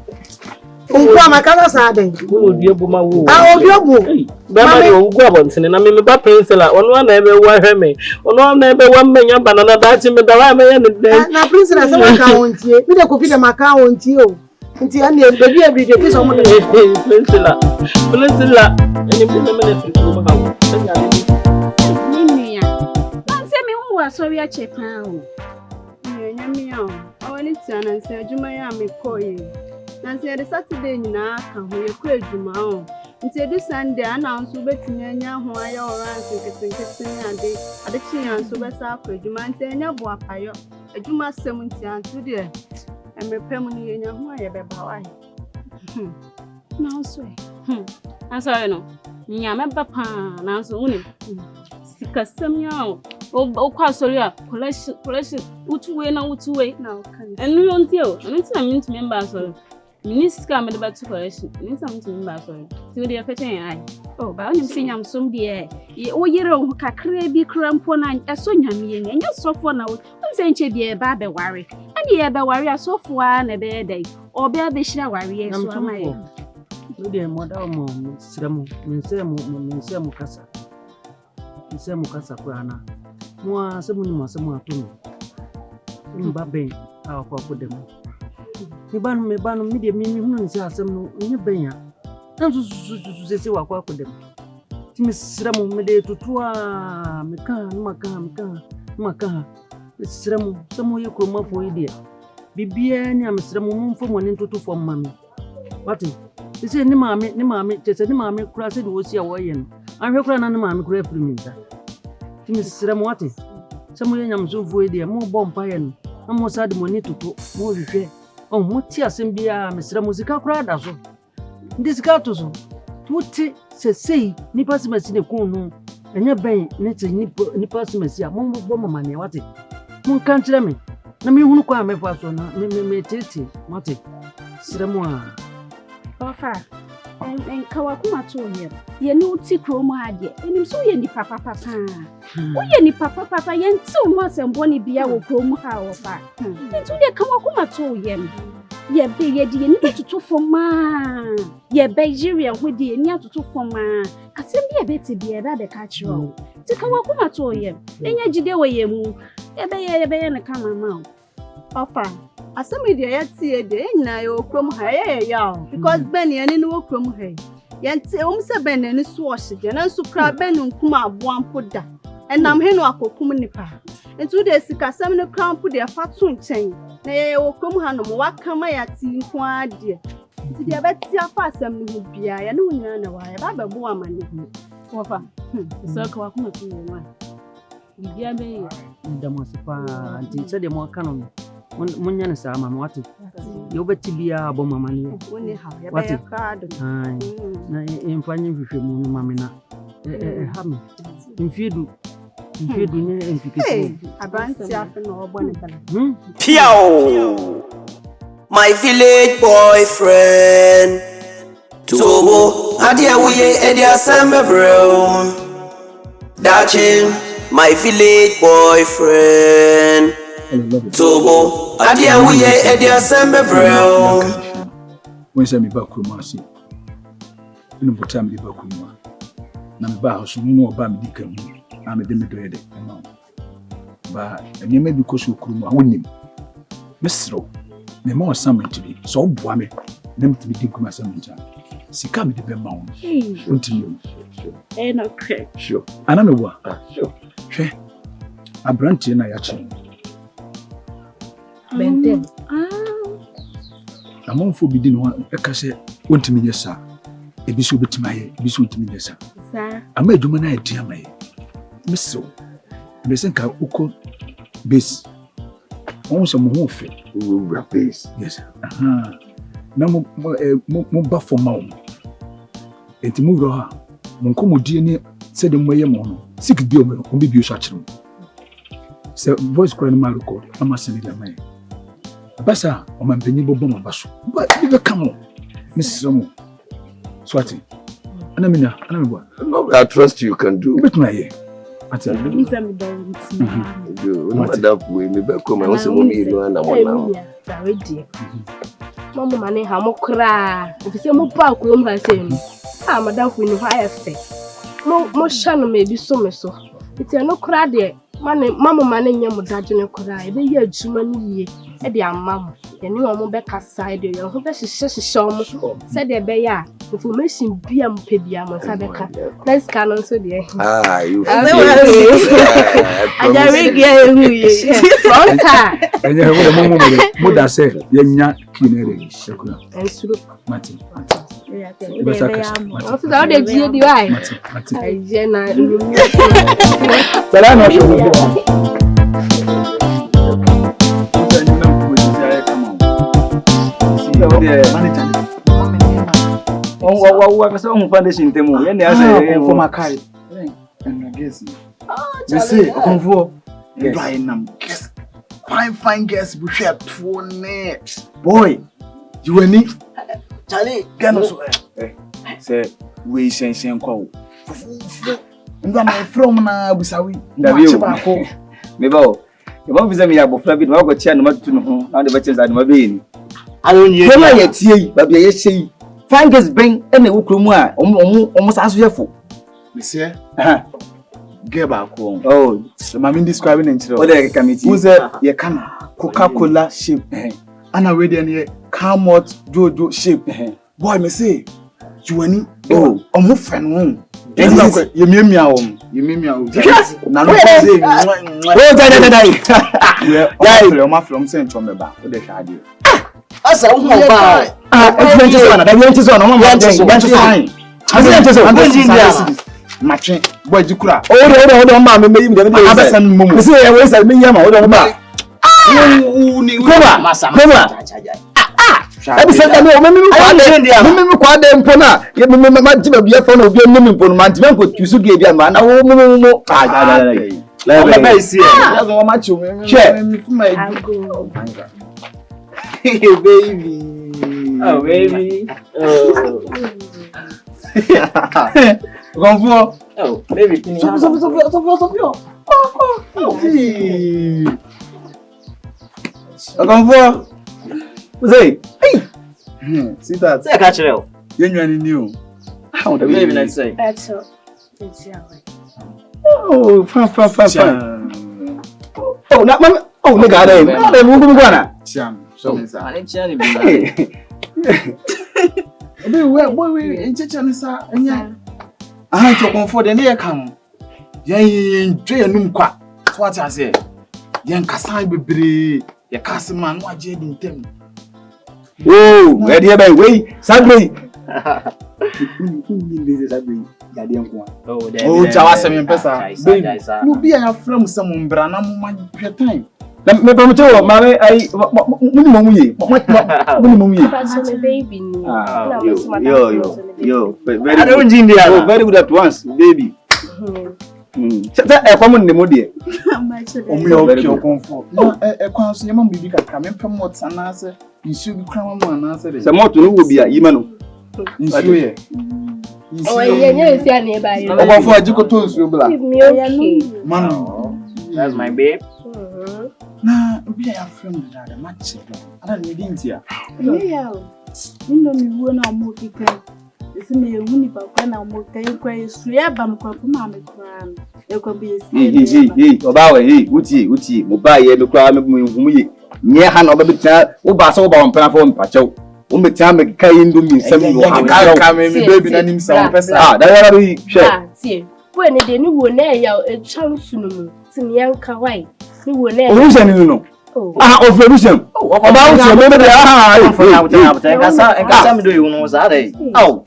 Speaker 15: nkwa makana sa den
Speaker 2: wo dua bo ma wo
Speaker 15: dua bo
Speaker 2: ba ma yo ngwa bontene na me ba princela ono na ebe wa hweme ono na ebe wa mmenya banana da chi me da wa me ye ne den
Speaker 15: na princela se maka wontie me de kofi de maka wontie o nti an ye baby every day kiso mo de
Speaker 2: princela eni bi na me na fi ko ma wo anya ni
Speaker 16: ni na se me hu wa so wi a chepa o nyamia o awani tiana nse adwuma ya me koye na nse de Saturday nyina ka ho ye ko adwuma o nti de Sunday ana nso betimi anya ho aya orange keten ade chian so besa ko adwuma nti anya bo apayo adwuma sem nti antu de emepem ni yenya ho aye beba wa na nso
Speaker 14: answer no nyame papa na nso unim sikasem ya o kwa sorry a collection utuwe na enu yontio enu tina minti member sorry minister me de to collection enu tina minti member sorry ti we de fechen ai oh ba onim sinyam som de o yere ho kakra bi krampo na eso nyame ye nya sofo na o nse nche bi e ba be ware ani e be ware asofo a na be dai o be hira ware ye so amaye
Speaker 2: no de moda mo siramu mense kasa nse mukasa kwana mwa semu ni masemu atono mbaben akwa kodem me banu mi de mi hunu nse asem no nyi benya na sese wakwa kodem timi siramu me de tutua maka siramu semu ye kroma fo ide bibia ni am siramu mfo mo ne tutu fo mami wati sese ni mami tese ni mami kura se de wosi a wo ye no ahwe kura na ni mami kura afiri minta timi siramu wati semu ye nyam so fo ide mo bom paye no amo sa de mo ni tutu mo hwehwe o mo ti asem bia me siramu sika kura da so ndi sika to so tuti sesei ni pasimasi ne kunu enye ben ne te ni pasimasi a mo bo mama ne wati mo kan kire me na me hunu kwa me fa so na me tete wati siramu a
Speaker 16: ofa en kawa kuma to ye ni uti kromo ade enim so ye ni papa wo ye ni papa ye nti o mo asembo ni bia wo kromo ha wo fa nti ye kawa kuma to ye be ye di ni tutu foma ye be Nigeria ho di ni atutu foma asem bia be te bia da be ka kiro ti kawa kuma to ye enya gide wo ye mu ye be ye ne kama ma ofa asemi de yati de nyina yo krom ha ya because ben ye ni wo krom ha yenti se ben ni so ohye na nso kra ben nkuma aboampo da enam he no akokum nipa nti de sikasem no krampo de fatu nchen na ye wo krom ha no mo wakama yati nko ade nti de beti afa asem no hu bia ye no nyina na wa ye ba bebo amane wofa so ka wakuma tu ye wa bibia be ye
Speaker 2: ndamasipa nti se de mo aka no Munya na sama wate. Yo beti biya abo mama ni. Wate. Ai. Na emfanye hwehwe mu no mama na. Ham. Mfiedu ne empike.
Speaker 7: Abanti afa na obo ne bala.
Speaker 1: Piao. My village boyfriend. Tobo, adia wuye edia sembe bro. Dachin, my village boyfriend. Tobo, adia wuye edia sembe bro.
Speaker 11: When say me back kuma si. Inu buta me back kuma. Na me ba hoso no oba me dika mu. Na me de me do yede. Ba enye me bi koso kuruma wonim. Mesro. Me ma assignment bi. So oboa me. Na me ti bi kuma assignment. Sika me de be ma won. Continue.
Speaker 16: Okay.
Speaker 11: Sure. Ana me wa. Sure. Hwe. Abrantie na ya chi.
Speaker 8: Benten.
Speaker 11: Amonfo bi di no eka se wontimi nyesa. Ebiso betimaye, ebiso wontimi nyesa.
Speaker 16: Sa.
Speaker 11: Ama eduma na edi amaye. Miso. Besen ka uko base. On se mo ho fe.
Speaker 10: Ura base.
Speaker 11: Yes. Na mo ba for ma wo. Enti mo ro ha. Mo nkomodie ni se de moye mo no. Sik bi o me ko bi so akire mo. Se voice call ni ma record. Ama se ni de amaye. Basa o man penyi bobo mo baso. Ba bi be kam no. Miso mo. Swati. Ana me bo.
Speaker 10: No, I trust you can do.
Speaker 11: Bet my ye. Ati.
Speaker 16: Nisa me don't.
Speaker 10: No matter we me be come I want say mommy no na mo na.
Speaker 13: Sa we die. Mama mane ha mo kra. Mfise mo pa ko mo ha say no. Ah madam fu ni ho ayefe. Mo sha no me bi so me so. Iti no kra de mama mane nya mo daje ne kra. E be ye adwuma ni ye. E de amam. Yeni wo be kasa e de yo ho be hihye omo. Se de be ya information bia mo pe bia mo sa be ka. Let's can on so de.
Speaker 10: Ah, you.
Speaker 13: Aja rig ye hu ye. Fronta.
Speaker 11: Enye mo da se ye nya kinere shekuna.
Speaker 13: Ensuru.
Speaker 11: Mati.
Speaker 13: Ofi da o de ji di wai.
Speaker 11: Mati.
Speaker 13: Aje na irumi.
Speaker 11: Sala no show.
Speaker 17: Wa kasa on foundation temu ye ne asa
Speaker 18: for makai and guess you see konfo dry nam guess fine guess bu share to ne boy you any Charlie gano so
Speaker 17: say we shen kwa
Speaker 18: ndo my from na busawi
Speaker 17: ndabi o me ba o e ba biza me ya bofla bi na go tia no matutu no ho na de ba chenza no ma be ni
Speaker 18: alonye
Speaker 17: koma ye tie yi ba bia ye hye Fangers bring ene wukrumu a omo saso yefo.
Speaker 18: Monsieur. Get back home.
Speaker 17: Oh,
Speaker 18: so mama describing in chiro.
Speaker 17: What dey committee?
Speaker 18: Who say ye can Coca-Cola shape. Ana we dey near Camot Jojo shape. Boy me say you any oh omo fen won. Ye miamia won. Ye miamia won. Na no say oh die. Yeah, omo from say nchomeba. O dey hwa ade.
Speaker 17: Asa wo mo ba. Adventure zone, mama. Adventure zone. Adventure zone.
Speaker 18: Matching boy jikura.
Speaker 17: Hold on, mama. Me yim dem dey.
Speaker 18: Abesan mumu.
Speaker 17: See ya we say me yam, hold on, ba. Koma. Ebi say dem o me kwa de mpo na. Ye me ma jiba bia fa na obi enu mpo no man ti me ko tusu ge bia ma na wo mo.
Speaker 18: La ba isi e. Ya go ma chu me. Hey baby.
Speaker 17: Oh baby. Oh.
Speaker 18: Gonfo.
Speaker 17: Oh baby.
Speaker 18: Sofio. Oh. Hey. Gonfo.
Speaker 17: Uzei.
Speaker 18: Hey. See that.
Speaker 17: Say catch it.
Speaker 18: You nwani ni o.
Speaker 17: How the baby let's say.
Speaker 13: That's all. It's your way.
Speaker 18: Oh, fine.
Speaker 17: Oh, na mama. Oh, me got him. Na dem go na.
Speaker 18: Cham. So me sa.
Speaker 17: Ale chani bi.
Speaker 18: Obi we enchecha ni sa enya. Aha to Gonfo de ne kan. Yen dwe enum kwa. So what I say? Yen kasa bebre. Ye kasa man no age di ntem.
Speaker 17: Oh, where dey by way? Sagbe.
Speaker 18: Oh, jawa se me pesa. You be a from some mbra na mo ma time.
Speaker 17: Me promise you, mama, I
Speaker 16: baby.
Speaker 17: Yo, very good at once, baby. A common demo, dear.
Speaker 18: Your comfort. No, a constant young baby can come and promote an answer. You should be crying one answer. Some
Speaker 17: more to know will be a Imano.
Speaker 16: Oh, yes, yeah, nearby.
Speaker 18: I'm for a Jikotos, you black.
Speaker 19: That's my babe.
Speaker 18: Nah, we are friends that are much. I don't need India.
Speaker 13: Yeah, you know me when I'm moving. It's me, when I'm moving, crazy. Yeah, but I'm going to mammy cram. You can be a
Speaker 17: about it, Uti, Mobile, the crime of me. Near hand of the child, who pass over on platform, Pacho. Me time me carrying do me some baby na nim some person that we share
Speaker 16: see when they no wo na ya a chance no ti me yanka why me wo na
Speaker 17: who say no of revolution about you me dey
Speaker 19: kasa me do you no za dey
Speaker 17: come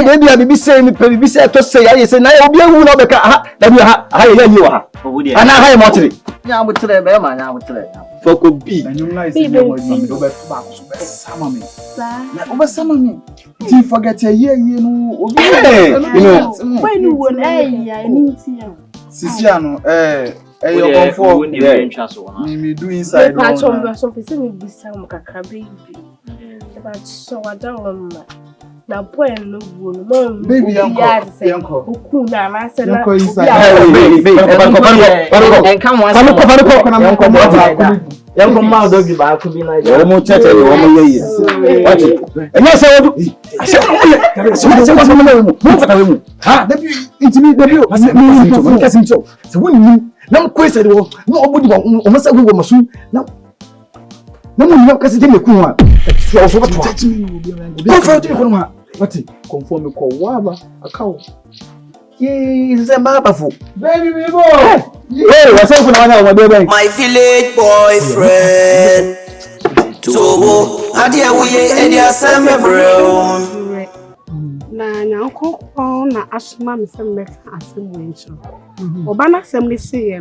Speaker 17: baby abi say me baby say to say ya say na obi ewu na obeka da bi ha ya yi wa ha ana ha ya motri
Speaker 19: nya mutre be ma nya mutre
Speaker 17: Foko B.
Speaker 18: Do you forget a year, you know?
Speaker 13: When you were I mean,
Speaker 18: Siciano, you're for me do inside.
Speaker 16: Something will be some baby. But so I don't know. Now, boy, no woman, baby, uncle, who could not answer and come on.
Speaker 19: Young command doggy back could be like
Speaker 17: almost chat and watch it. And yes, I will. So when you no question, nobody almost a woman soon. No, no, because it didn't come on. Touch me. What conform call Waba a cow. He's a babafu. Baby, boy. Hey, what's up with
Speaker 1: my village boyfriend. Tobo, adia we edia same brown.
Speaker 15: Na nyanko na asoma me sem make asem wencho. Oba na sem ne say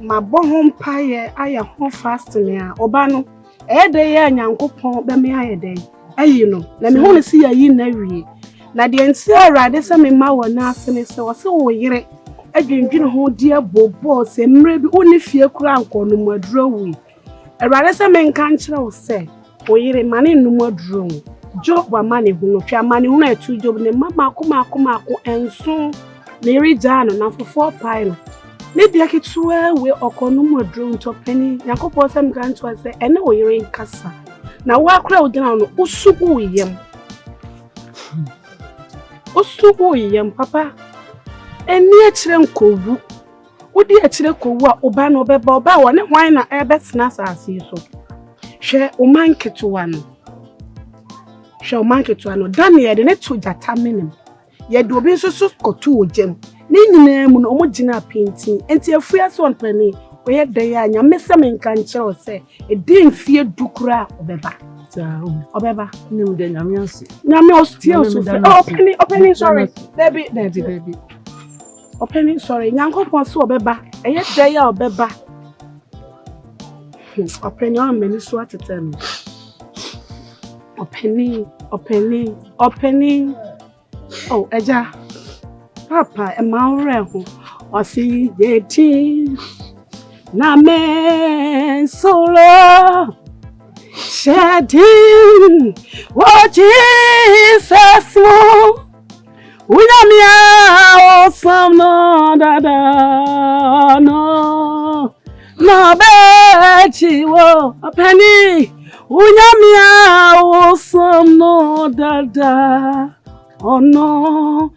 Speaker 15: ma bo ho mpaye aye ho fasting a oba no e de ye nyanko pon be me aye de. Ayi no, na me ho ne si ayi na wie. Na de nti awrade se me ma wo na asene se wo se wo yire. Adwendwene ho dia bobo se mre bi oni fie kura anko no maduro wi. Awrade se me nka nkyere wo se wo yire mane no maduro. Job wa mane hu no twa mane hu na etu job ne mama akoma enso ne rija no na fofo pai no. Ne bia ketuwa we okono maduro ntopani yakopɔ se me kan to se ene wo yire nkasa. Na wa kura wo gina no usugu yem. Usugu yem papa. Eni akire nkowu. Wodi akire kowu a oba no obeba oba wo ne hwan na ebetena asase so. Hwe o manketuwa no. Hwe o manketuwa no Daniel de ne to jata menem. Ye de obi nso kotu ojem. Ne nyina mu no omo gina painting. Enti afua so onpani. Oye de ya nya mesem nka nkyerɛ se edin fie dukura obeba. Obeba nim de nyame ase. Nyame ostie osu. Opening sorry. Baby. Opening sorry. Nyankopon so obeba. Eye de ya obeba. Opening on many so atetem. Opening. Oh, eja. Papa e ma ore ho. Osi yeti. Na me solo shedding what Jesus mo unyamia osam no dada no bechi wo apani unyamia osam no dada oh no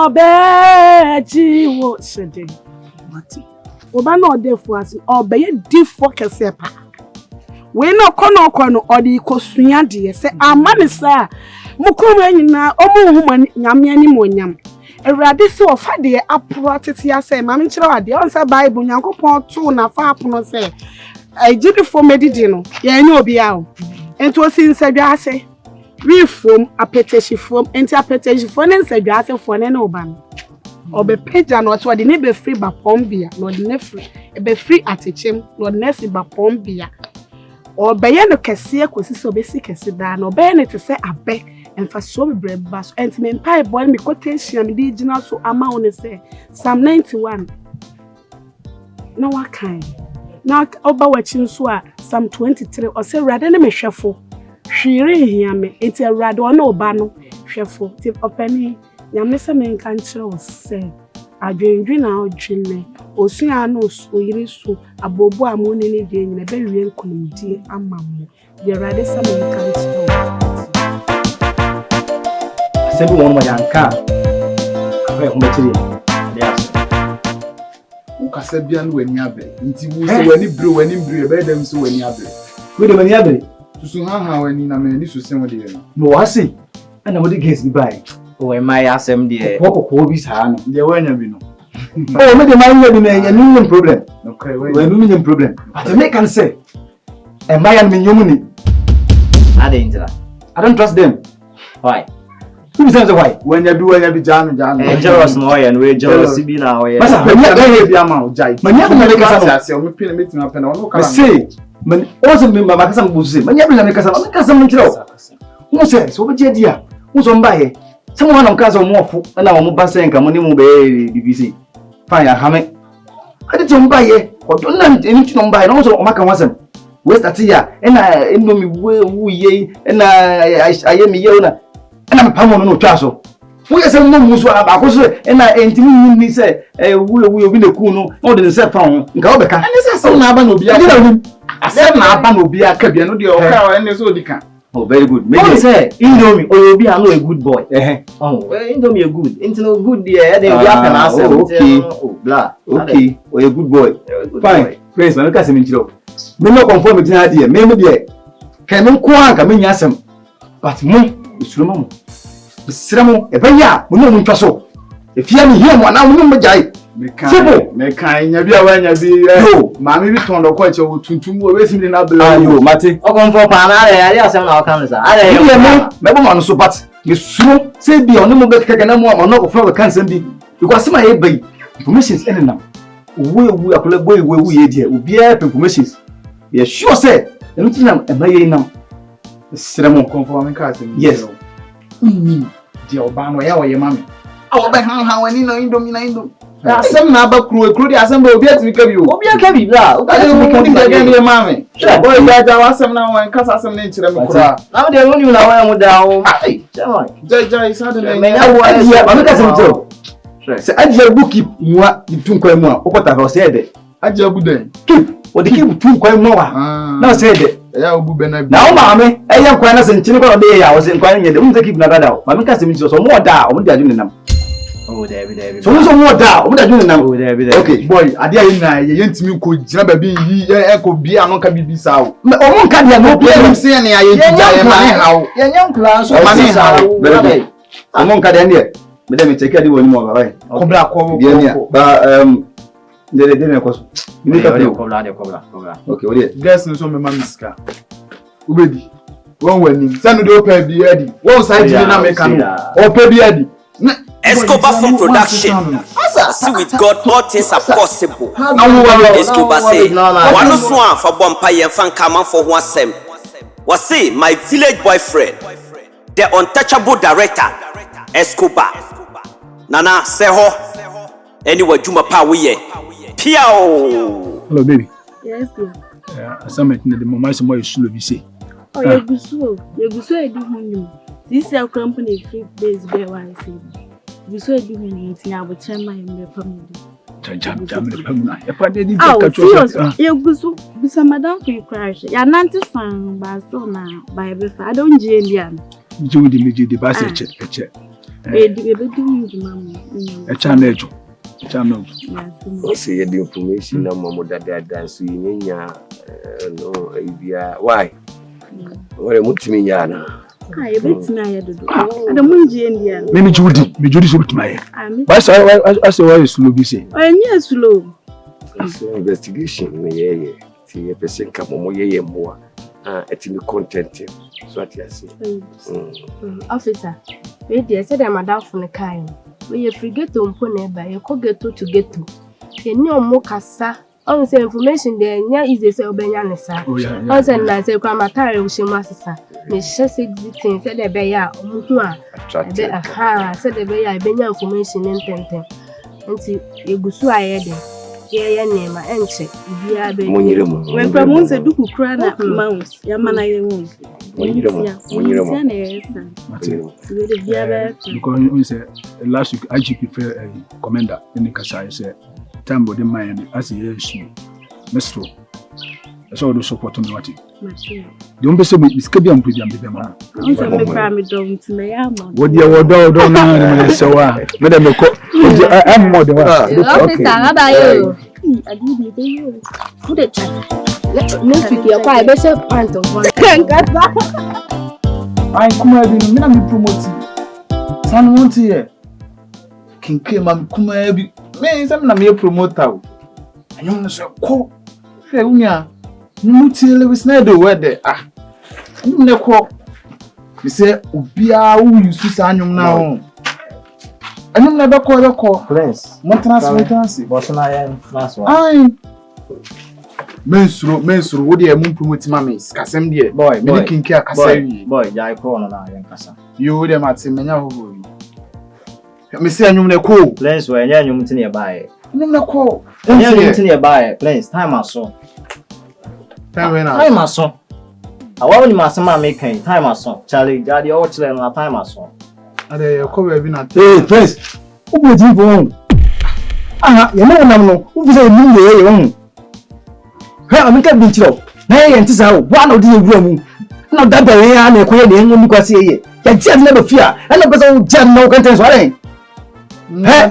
Speaker 15: bechi wo shedding what oba na odefo ase obeye difo kese pa we na kono odi kosua de se amane sa mukum anyina omuhuma nyame ani monyam ewrade se ofa de apro atete ase ma me kire wade on sa bible nyankopon to na fa apono se agidifo medidi no ye nya obi a o enti osi nsadwa ase refom apeteshifom enti apeteshifo ne nsadwa ase fo ne oba no obe peja no so de ne be free ba pombia no de ne free
Speaker 12: be free atechim no nurse ba pombia or be no kese kosi so be si kese da no be ne te say abe emfa so be bas ent me pai boy me quotation me di gina so ama one say Psalm 91 no wa kind na oba wachin so a Psalm 23 o say rade ne me hwefo hwire hia me enti rade o na oba no hwefo ti opani nyame se me nka nkyere o say adwendwe na odwene osua no oyire so abobo amone ne de nyina be wie nkonimdie amammo ye rade se me nka nkyere
Speaker 17: Sempre um ano yanka. Vai como tiri. Aliás.
Speaker 18: O kasebia no wani abe. Nti wo se wani bro be dem so wani abe.
Speaker 17: We de wani abe.
Speaker 18: Susu ha wani na me ni susu wo de no.
Speaker 17: No wase. Ana wo de guest bi bai.
Speaker 19: O e mai asem de.
Speaker 17: Ko bi sa no.
Speaker 18: De wanya bi no.
Speaker 17: Oh, me de mai nya bi me nya no problem.
Speaker 18: Okay,
Speaker 17: we no problem. But me can say e mai an me nyomu ni.
Speaker 19: Ade injira.
Speaker 17: I don't trust them.
Speaker 19: Why?
Speaker 17: Who says why?
Speaker 18: When you be jam.
Speaker 19: Jealous no and we jealous be now.
Speaker 18: Masa, when you be am jai.
Speaker 17: Manya na kasa
Speaker 18: say o me pin meet na pena no
Speaker 17: kala. Say, man also me mama kasa mbuze. Manya na kasa mntiro. Who say so be dia. Who so mbaye. Someone on kasa mo ofu na mo ba say nka mo ni mo be BBC. Fine ha me. Ade to mbaye. Odo na eni ti no mbaye no so o maka wasem. We start here na endo mi wu ye na aye mi ye na ana me pamo no twa so wo yese mo muso akoso na entimi ni se wu obi na ku no o de se fa ho nka wo beka ani se asem na aba na obi aka asem na aba na obi aka bia no de o ka o ne so odika.
Speaker 19: Oh, very good. Maybe say Indomie or obi I know a good boy. Oh, Indomie a good. Into no good there. They be happen asem.
Speaker 17: Okay.
Speaker 19: Oh, blah.
Speaker 17: Okay. Or a good boy. Fine. Praise man, ka se me ntiro. Me no conform with na there. Me there. Ka me nko anka me nya asem. But mo usuloma mo. Bisramo e banya mo no mo ntwa so. E fia me hia mo na mo no jai.
Speaker 18: Me kan nya bia wa nya bi yo ma me bi ton do ko che wo tuntum wo we sim na bla
Speaker 17: yo mate
Speaker 19: o kon fo pa na ale asem na o kan sa ale
Speaker 17: yo me bo man so bat me suro say bi on mo be keke na mo no ko fo kan sem bi because ma e bai informations ene na we akola boy we ye dia obi e informations ye sure say enu tinam e ma ye nam bisramo
Speaker 18: conform ka sem
Speaker 17: yes
Speaker 18: dia oba no ya wo ye mame awo be han wani no Indomie na Indomie asem na aba kru di asem be obi atimi ka bi o
Speaker 19: obi aka bi la o ka
Speaker 18: mi kan bi ga mame boy ya ja asem na wan kasa asem na nkire me kura
Speaker 19: na de woni na wan mu da o
Speaker 18: ja isa de
Speaker 19: me nya wo
Speaker 17: ya ba ka sem to se adia bookkeep nwa ditun kwa mu a okota ka o se de
Speaker 18: adia budan
Speaker 17: keep o de keep tun kwa mu wa na o se de
Speaker 18: ya obu be na bi
Speaker 17: na o ma me eya kwa na se nkire ko de ya o se kwa nya de mu se keep na dada o ma me ka sem so mo da o mo de adu ne nam.
Speaker 19: Oh, there.
Speaker 17: So more da, o da jun na.
Speaker 19: Oh, there.
Speaker 18: Okay, boy, ade ayi na ye ntimi ko gina ba bi yi e ko bi anon ka bibi sa o.
Speaker 17: O mon ka dia no
Speaker 18: problem se ne aye ti ja ye ma ne hawo.
Speaker 19: Ye nyam kula so
Speaker 18: ma ne hawo.
Speaker 17: O mon ka dia ne. Me dem take ade woni mo ba bai.
Speaker 18: Kobra ko.
Speaker 17: Ba de ne ko so.
Speaker 19: Ni ka kobra.
Speaker 17: Okay, o
Speaker 18: guys no so me ma miska. Ubedi. Won wani. Sanu de o pa bi adi. Won side na me kan. O pa bi adi.
Speaker 1: Escobar from production. See with God all things are possible. Escobar say, "One swan for bompa yen fan kaman for one sem." Was say my village boyfriend, the untouchable director, Escobar. Nana say ho. Anyway, Juma pa we ye. Piao.
Speaker 11: Hello, baby.
Speaker 8: Yes, dear.
Speaker 11: Assignment in the moment some more slow be say.
Speaker 8: Oh, you go so I do home. This your company free base be one say. You so do me I will tell my family.
Speaker 11: Jam the permanent. If I did
Speaker 8: you go so be some madam for crash. Ya nanti fan ba so na Bible I don't Indian.
Speaker 11: You the bus check.
Speaker 8: Eh di be do you mama.
Speaker 11: A channel.
Speaker 10: O say the information na mama that dance nya no bia why? Ore mutimi nya na.
Speaker 8: Ah, you bet me I do. The munji Indian.
Speaker 11: Me Judy so bitmaye. Why so slow be say?
Speaker 8: Oh, nya slow.
Speaker 10: It's investigation me ye. Ti person ka momo ye mboa. Etimi content. So at you say.
Speaker 20: Officer, we dey say dem madam for the kind. We you forget to mpo na eba, you go get to. Ye ni omo kasa On say information there, yeah, easy say obenya nesa. On say na say kwa matare wo shemu asesa. Me shese things say the be ya omuhu a. Say the be ya benya information ntenten. Nti egusu ayede. Ye nema enche bia be.
Speaker 16: When from say duku kra na mouse, ya mana ye won. Because
Speaker 11: we say last week IGP commander in Kasai said time body mind as a issue. Mestro. That's all the support me what. The umbe say we skedi am pedi am be man.
Speaker 16: On say me cry me don to me ya man.
Speaker 11: What dia wodo do na me say wa. Me dem ko. I'm more than what.
Speaker 20: Officer, how about you? I do be you. Who the check? Next week you quite better pant of one.
Speaker 18: I kuma bi no me na me promote. San won ti here. Kinke ma kuma bi. Me say me na me promoter o. Anyo no so ko. Fe unya. Mu ti le wis na do wede. Anyo ne ko. Me say obia wo yusu sa anyom na ho. Anyom na be ko.
Speaker 19: Prince.
Speaker 18: Maintenance.
Speaker 19: Boss na yan last one.
Speaker 18: Ai. Mensuro wo de mu promote ma me kasem de.
Speaker 19: Boy.
Speaker 18: Me kinki akasa wi.
Speaker 19: Boy, jai ko no na yan kasa.
Speaker 18: You de mate menya hoho wi. Me say anyom na ko.
Speaker 19: Prince we nya anyom tine bae.
Speaker 18: Anyom na ko.
Speaker 19: Nya anyom tine bae. Prince time aso.
Speaker 18: Time na.
Speaker 19: Time aso. Awa ni masema make time aso. Charlie, daddy all chile na time aso.
Speaker 18: Ade ko we bi na.
Speaker 17: Hey, Prince. Ubo ji bo. Ya na no. Ubi say ni ye ye ha amika bi nchiro na ye ntisa wo wa na odi ewura mu na da ba ye ya na ekoye de enwo mi kwase ye ya je na be fia na be so je na wo kanten so aren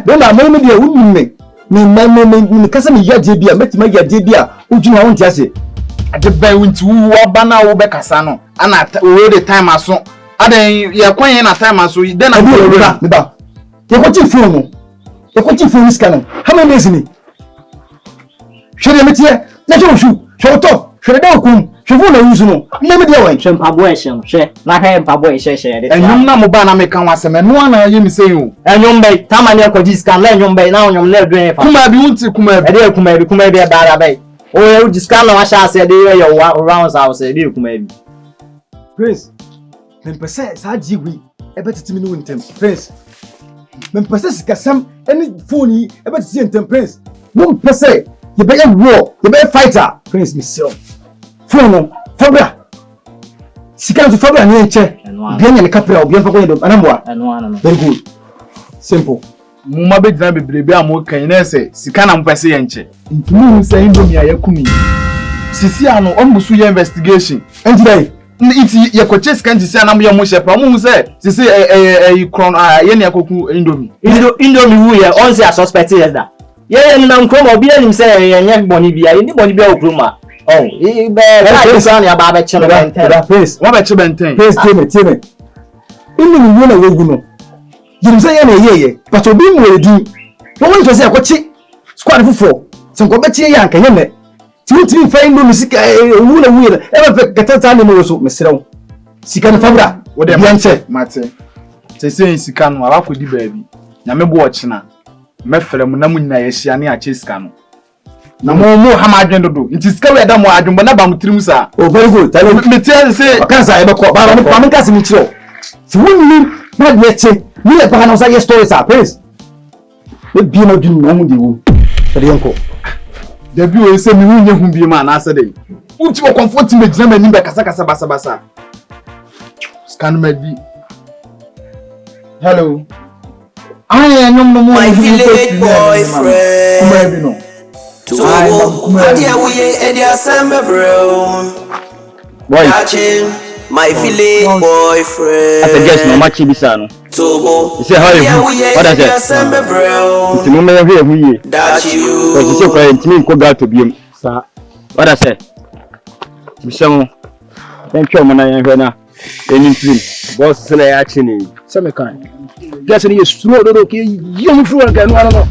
Speaker 17: be na me de wu me kasa me ya je bia metima ya je bia ujuna wo ntiase
Speaker 18: ade ba wunti wo ba na wo be kasa no ana we de time aso ade ye kwan na time aso de na
Speaker 17: me ba ye ko ti phone scan how many days ni shede metie na jo shu shoto shede da okun shefu na yuzu no na me dia wan
Speaker 19: Mpabo ehye she na hwe mpabo ehye de
Speaker 18: enyum na mo ba na me kan wasem no na ye mi say o
Speaker 19: enyum be tamani akodi scan la enyum be na onyum na adwen fa
Speaker 18: kuma bi unti kuma
Speaker 19: bi e bara be o ye di scan na wa sha se de ye rounds house de kuma bi
Speaker 17: Prince mempese sa jiwi ebetitimi no ntem Prince mempese sikasam any phone yi ebetiti ntem Prince mempese you be a war, you be a fighter. Prince myself. Phone, Fabra. Sika to Fabra ni enche. Bien ya kapra obi anfa ko anamwa. Very good. Simple.
Speaker 18: Muma be dina bebrebe amo kan na se sika na mpese ye nche. Ntumi say indomie ayakumi. Sisi ano ombusu ye investigation.
Speaker 17: Enjidai.
Speaker 18: Iti ye ko chase kan sisi anam ye mo shepa. Mo say sisi kron ye ne akoku indomie.
Speaker 19: Indomie wu ye on say suspect yes da. Yeah, na nkroma obi anim say yenye boni bia ni boni bia okroma be ka ni aba be chelo benten
Speaker 17: Prince
Speaker 18: wa be che benten
Speaker 17: Prince teme imi ni wona wegu no yim say na yeye but obi mu edi no won to say akochi squad fufo so ko be chi ya nka yeme ti fa ndo musika wu na e be gatata ni mo so mesrew sika no Fabra
Speaker 18: wo de mate say sika no aba kodi baabi nyame bo ochina mefrem na munyina ye hia ne ache sika no na mo ha adwen dodo nti sika we da mo adwen bo na ba mutrim sa
Speaker 17: oh very good tell
Speaker 18: me tell say
Speaker 17: kansa e be ko ba mo kansa mi chiro ti wonni na de che ni e ba na so ye stories are Prince e bi na dun no mu de wo tell yanko
Speaker 18: da bi o se mi wunye hu bi ma na asa dey unti wo comfort me gina mani be kasa basa scan me bi hello I am
Speaker 1: my village boyfriend. Catching my village boyfriend.
Speaker 21: I suggest no much bisano.
Speaker 1: Togo.
Speaker 21: You say how you? What is it? It's no matter who you.
Speaker 1: That you.
Speaker 21: But you say for intimate ko ga to bi sa. What I say? Bisamo. Thank you man na hwe na. Anything. Boss say na ya chi ni.
Speaker 11: Say me kan. Guess ni suro do ke yom furu ga no no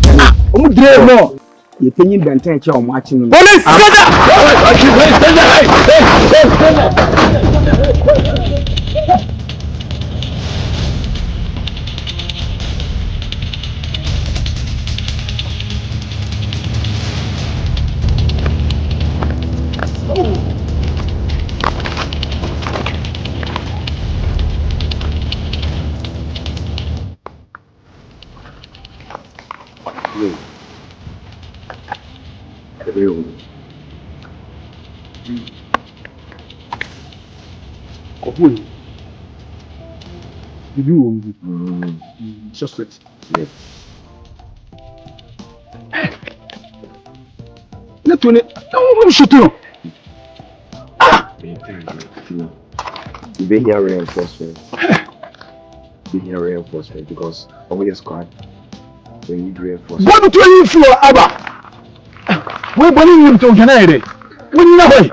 Speaker 11: omu dire no ye penyin benten che o mu achi no police
Speaker 10: Wait. Everyone.
Speaker 11: Kohun. You do suspect.
Speaker 10: Yes.
Speaker 11: Let me shoot you.
Speaker 10: You been here reinforcement. Because over your squad, we need reinforcement.
Speaker 11: What do you feel, Abba? We're burning him to GHANAIAN. We know why.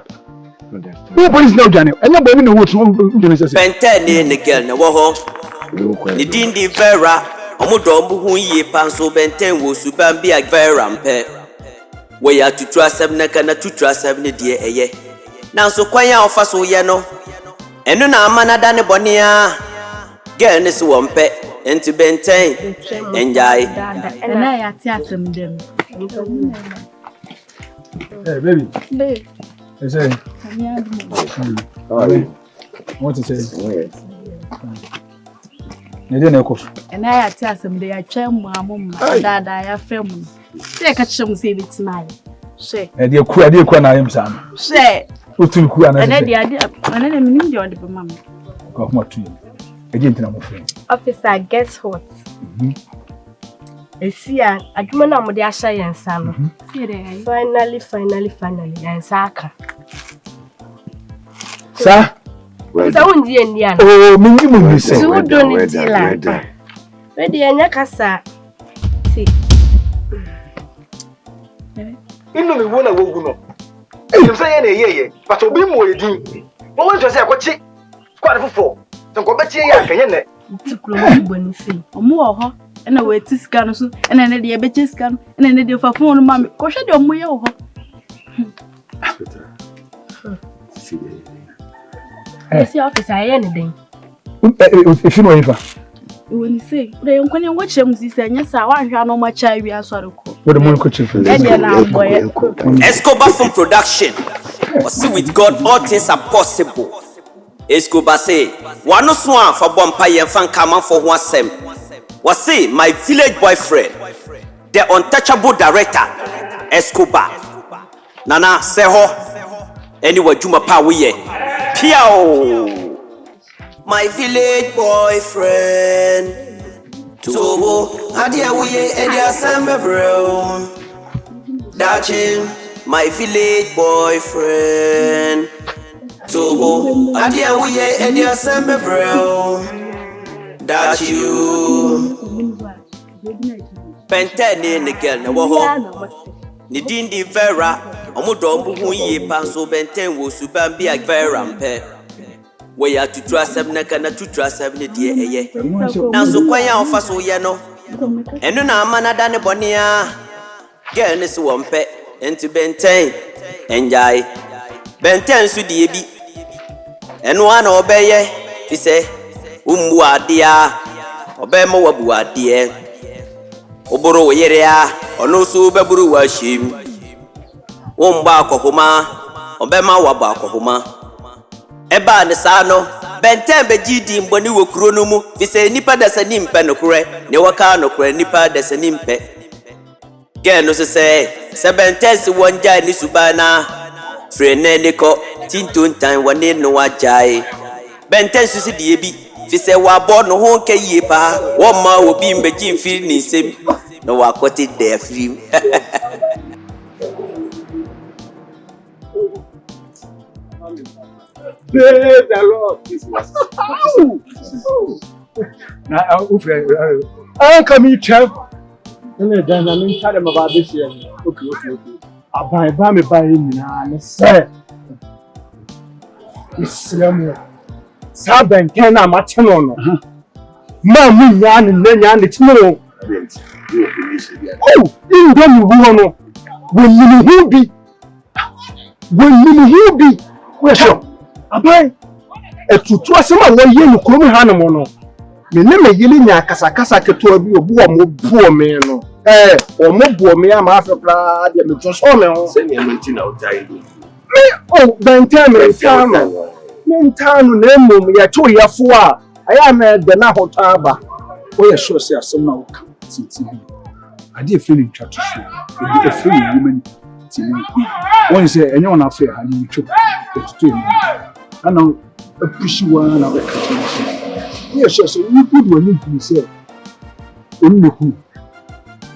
Speaker 11: Who police now, Johnny? And nobody knows what's
Speaker 1: Benten ne girl na wo ho. Ni din di Vera, omodo hu yi panso benten wo suban bi ag Vera mpe. We ya tutu asem na kana tutu asem ne die eye. Na so kwan ya ofa so ye no. Enu na amana da ne bone a. Girl ne so wompe. Enti benten. Enjai.
Speaker 16: Na ya ti asem dem.
Speaker 11: Hey, baby.
Speaker 16: Babe.
Speaker 11: I say. What to say? Ne dey na kof.
Speaker 16: Na ya ti asem de ya twam mu amom dada ya frem. Se ka kyem se bitima. She.
Speaker 11: E dey ku na yem sam.
Speaker 16: She.
Speaker 11: Otu ku ana.
Speaker 16: Na dey ade, na minim dey on the mama.
Speaker 11: Ko kuma tu. Agent na mo friend.
Speaker 20: Officer, guess what? Esia, adwuma na mo de ahya yensa no. Finally, yensa aka.
Speaker 11: Sir?
Speaker 20: Sir, unji eni ana.
Speaker 11: Oh, mingi mo say.
Speaker 20: So do ni dila. Ready enya kasa. See.
Speaker 17: Inu mi wona wo gu no. You say na yeye, but obi mo edin. Mo won to say akochi. Squad fofo. Nko be tie ya kan ye ne.
Speaker 16: Tikuro mo boni sei. Omo wo ho. Na we ti sika no so. Na ne de be che sika no. Na ne de fa phone no ma me. Ko hwe de omo ye wo ho.
Speaker 20: Yes, officer, I anything.
Speaker 11: If you know Eva.
Speaker 16: When you say, they only watch him, she said, yes, I want to know my child. We are sorry.
Speaker 11: What the moon coaching for
Speaker 1: Escobar from production. See, with God, all things are possible. Escobar say, one no swan for Bompire and fan come for one sem. Was say, my village boyfriend, the untouchable director, Escobar. Nana, say ho. Anyway, Juma Pawiye. Piao. My village boyfriend. Tobo, Adia Wiye, Edia Samba Brown. Dachin, my village boyfriend. Tobo, Adia Wiye, Edia Samba Brown. That you. Penteni in the girl, no woho. Nidin di Vera, Omodombu Huye Panso Benten wo Suban bi ag Vera mpe. We ya to trust 7 na kana to trust 7 die eye. Na so kwan ya ofa so ye no. Enu na amana da ne bone a. Girl ne so wompe enti Benten. Enjai. Benten su die bi. Enu ana obeye fi se umbu ade a. Obema wabu ade. Oboro wo yere a. Ono so beburu wa shim. Womba akohoma. Obema waba akohoma. Eba ne sa no Benten be gidi mboni wo kuro no mu fi se nipa da sani mpe no kure ne waka no kure nipa da sani mpe gen no se Benten si wonja ni subana frene ne ko tintun tan wane no wajai Benten su si die bi fi se wa bo no ho ka yie pa wo ma obi mbeji mfiri ni sem no wa koti de afrim
Speaker 11: Praise the Lord. Now, I come here, champ. And then I'm in charge of about this year. Okay. I buy me by him now. Sir, Islam. Saben Kena Matano. Mammy Yan and Lenyan, it's more. Oh, in them you will be. When you be. Where's your Abai, etutu asema wo ye no krom ha no no me ne me yeli nya kasakasa keto bi obu o mo buo me no o mo buo me ama afekra de me to so me ho
Speaker 10: se ne menti na utai do
Speaker 11: me o Benten mentano na emom ya to yefo a aya me de na hotaba o ye sure say asem na wo ka titi ade feeling chat so e feeling woman ti won say enye won affair ha ni twop to you ana push one na yeah sure so we could when you say onneku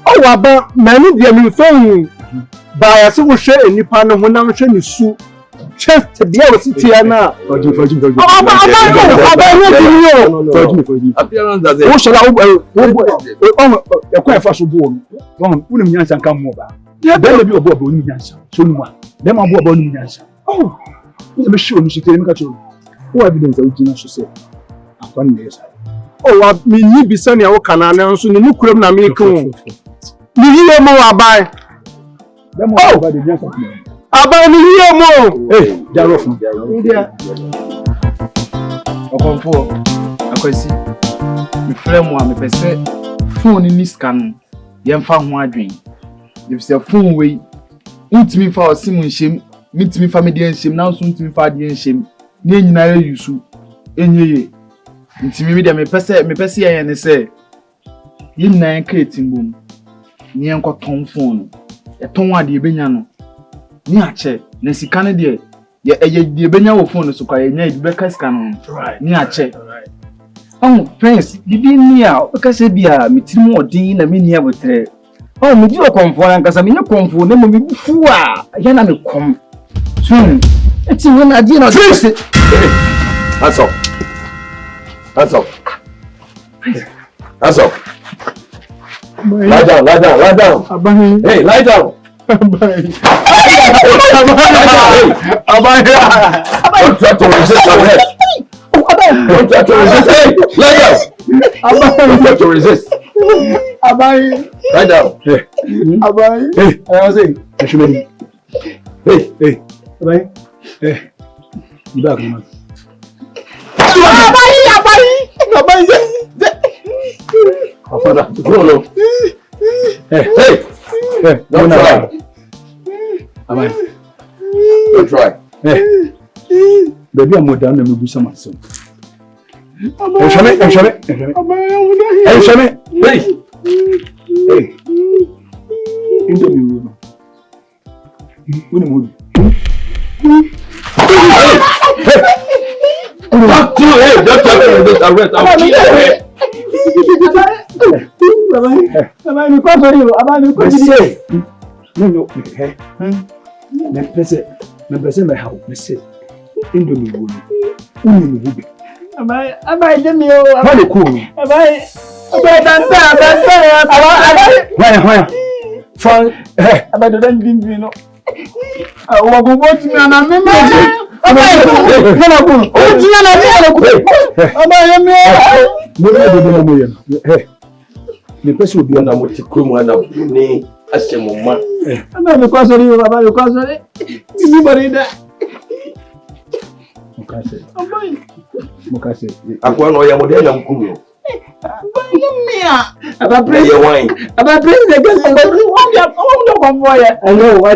Speaker 11: oh aba mani dia mi phone ba ya se wo hwe enipa no ho na hwe ni su chest bia wo sitia na oju appearance does it wo shara wo ekwa fa so bo no wo nim nyansa kan mo ba dem bi obo obo nim nyansa so nim a dem abo obo nim nyansa oh wo be sure no sitia mi ka cho wo evidence wo gina so say akwan ne yesa oh wa mi ni bi sani a wo kana na nso ni nukuram na mi kan mi yiye mo wa bai dem o ba de nyansa aba ni yiye mo jaro fun india
Speaker 18: okonfo akwasi mi frame mo a me pese phone ni scan yemfa ho adwen if say phone we ntimi fa osimu nshem mitimi fa media nshem na so ntimi fa de nshem ni nyina ya yusu enyeye ntimi media me pese ya ne se yinna create mbom ni enko ton phone e ton ade e benya no ni ache na sika ne de ye de benya wo phone so kwa ye nya de beka sika no ni ache prince bibi ni a o ka se bia mitimi odin na me ni abotre me di o konfo na nkasa me ne konfo na mo me fu a ya na me kom eti won adi na se that's all lie down hey lie down don't try to resist your head. Don't try to resist. Hey, lie down. Don't try to resist. Lie down. Hey, I was saying. Hey. Hey. You back, man. No. Hey, don't try. Don't try. Hey, baby, I'm more down than we do some myself. Hey, Shame. Hey. Into me, Hey. Not too late. Don't try to resist arrest. I'll kill you. Me pese obi na mo tikromu na ni asemo ma ama me kwasori yo baba me kwasori ni barida mukase akwa no ya model na mkumu aba praise the wine aba praise the guest won do convoy I know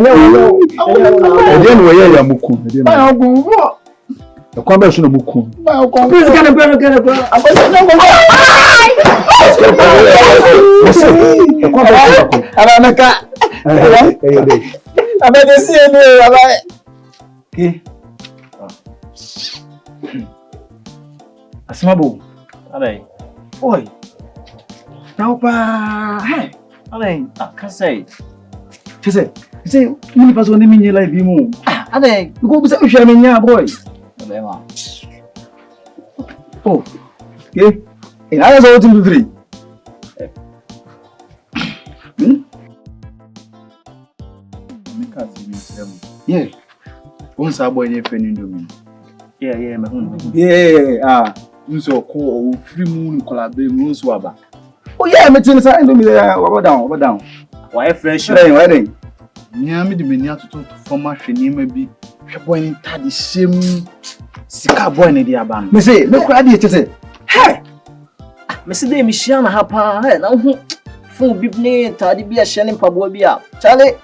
Speaker 18: again we ya mukumu ba ogunfo akwa be so na mukumu ba ogunfo praise kana akwa no go Asmabo.
Speaker 19: Alay.
Speaker 18: Oi. Now pa. Hey.
Speaker 19: Alay. Kasay.
Speaker 18: Say, muni paso ni minye live mo.
Speaker 19: Alay.
Speaker 18: Go bisa usha menya boy.
Speaker 19: Problema.
Speaker 18: Oh. Okay. And I was 1 2 3. Yeah. One boy near friend me.
Speaker 19: Yeah, my home.
Speaker 18: Yeah, so call free moon collaborate moon swabba. Oh yeah, me tell say me over down.
Speaker 19: Why fresh?
Speaker 18: Why then? Nya me de mania to former hwene ma bi. Hwe boy ni tadi shem sika boy ni dia ba. Me say, me kura de say. Hey!
Speaker 19: Me say dey me share na hapa. Hey, na hu fu bibne tadi bi a share mpabo bi a. Chale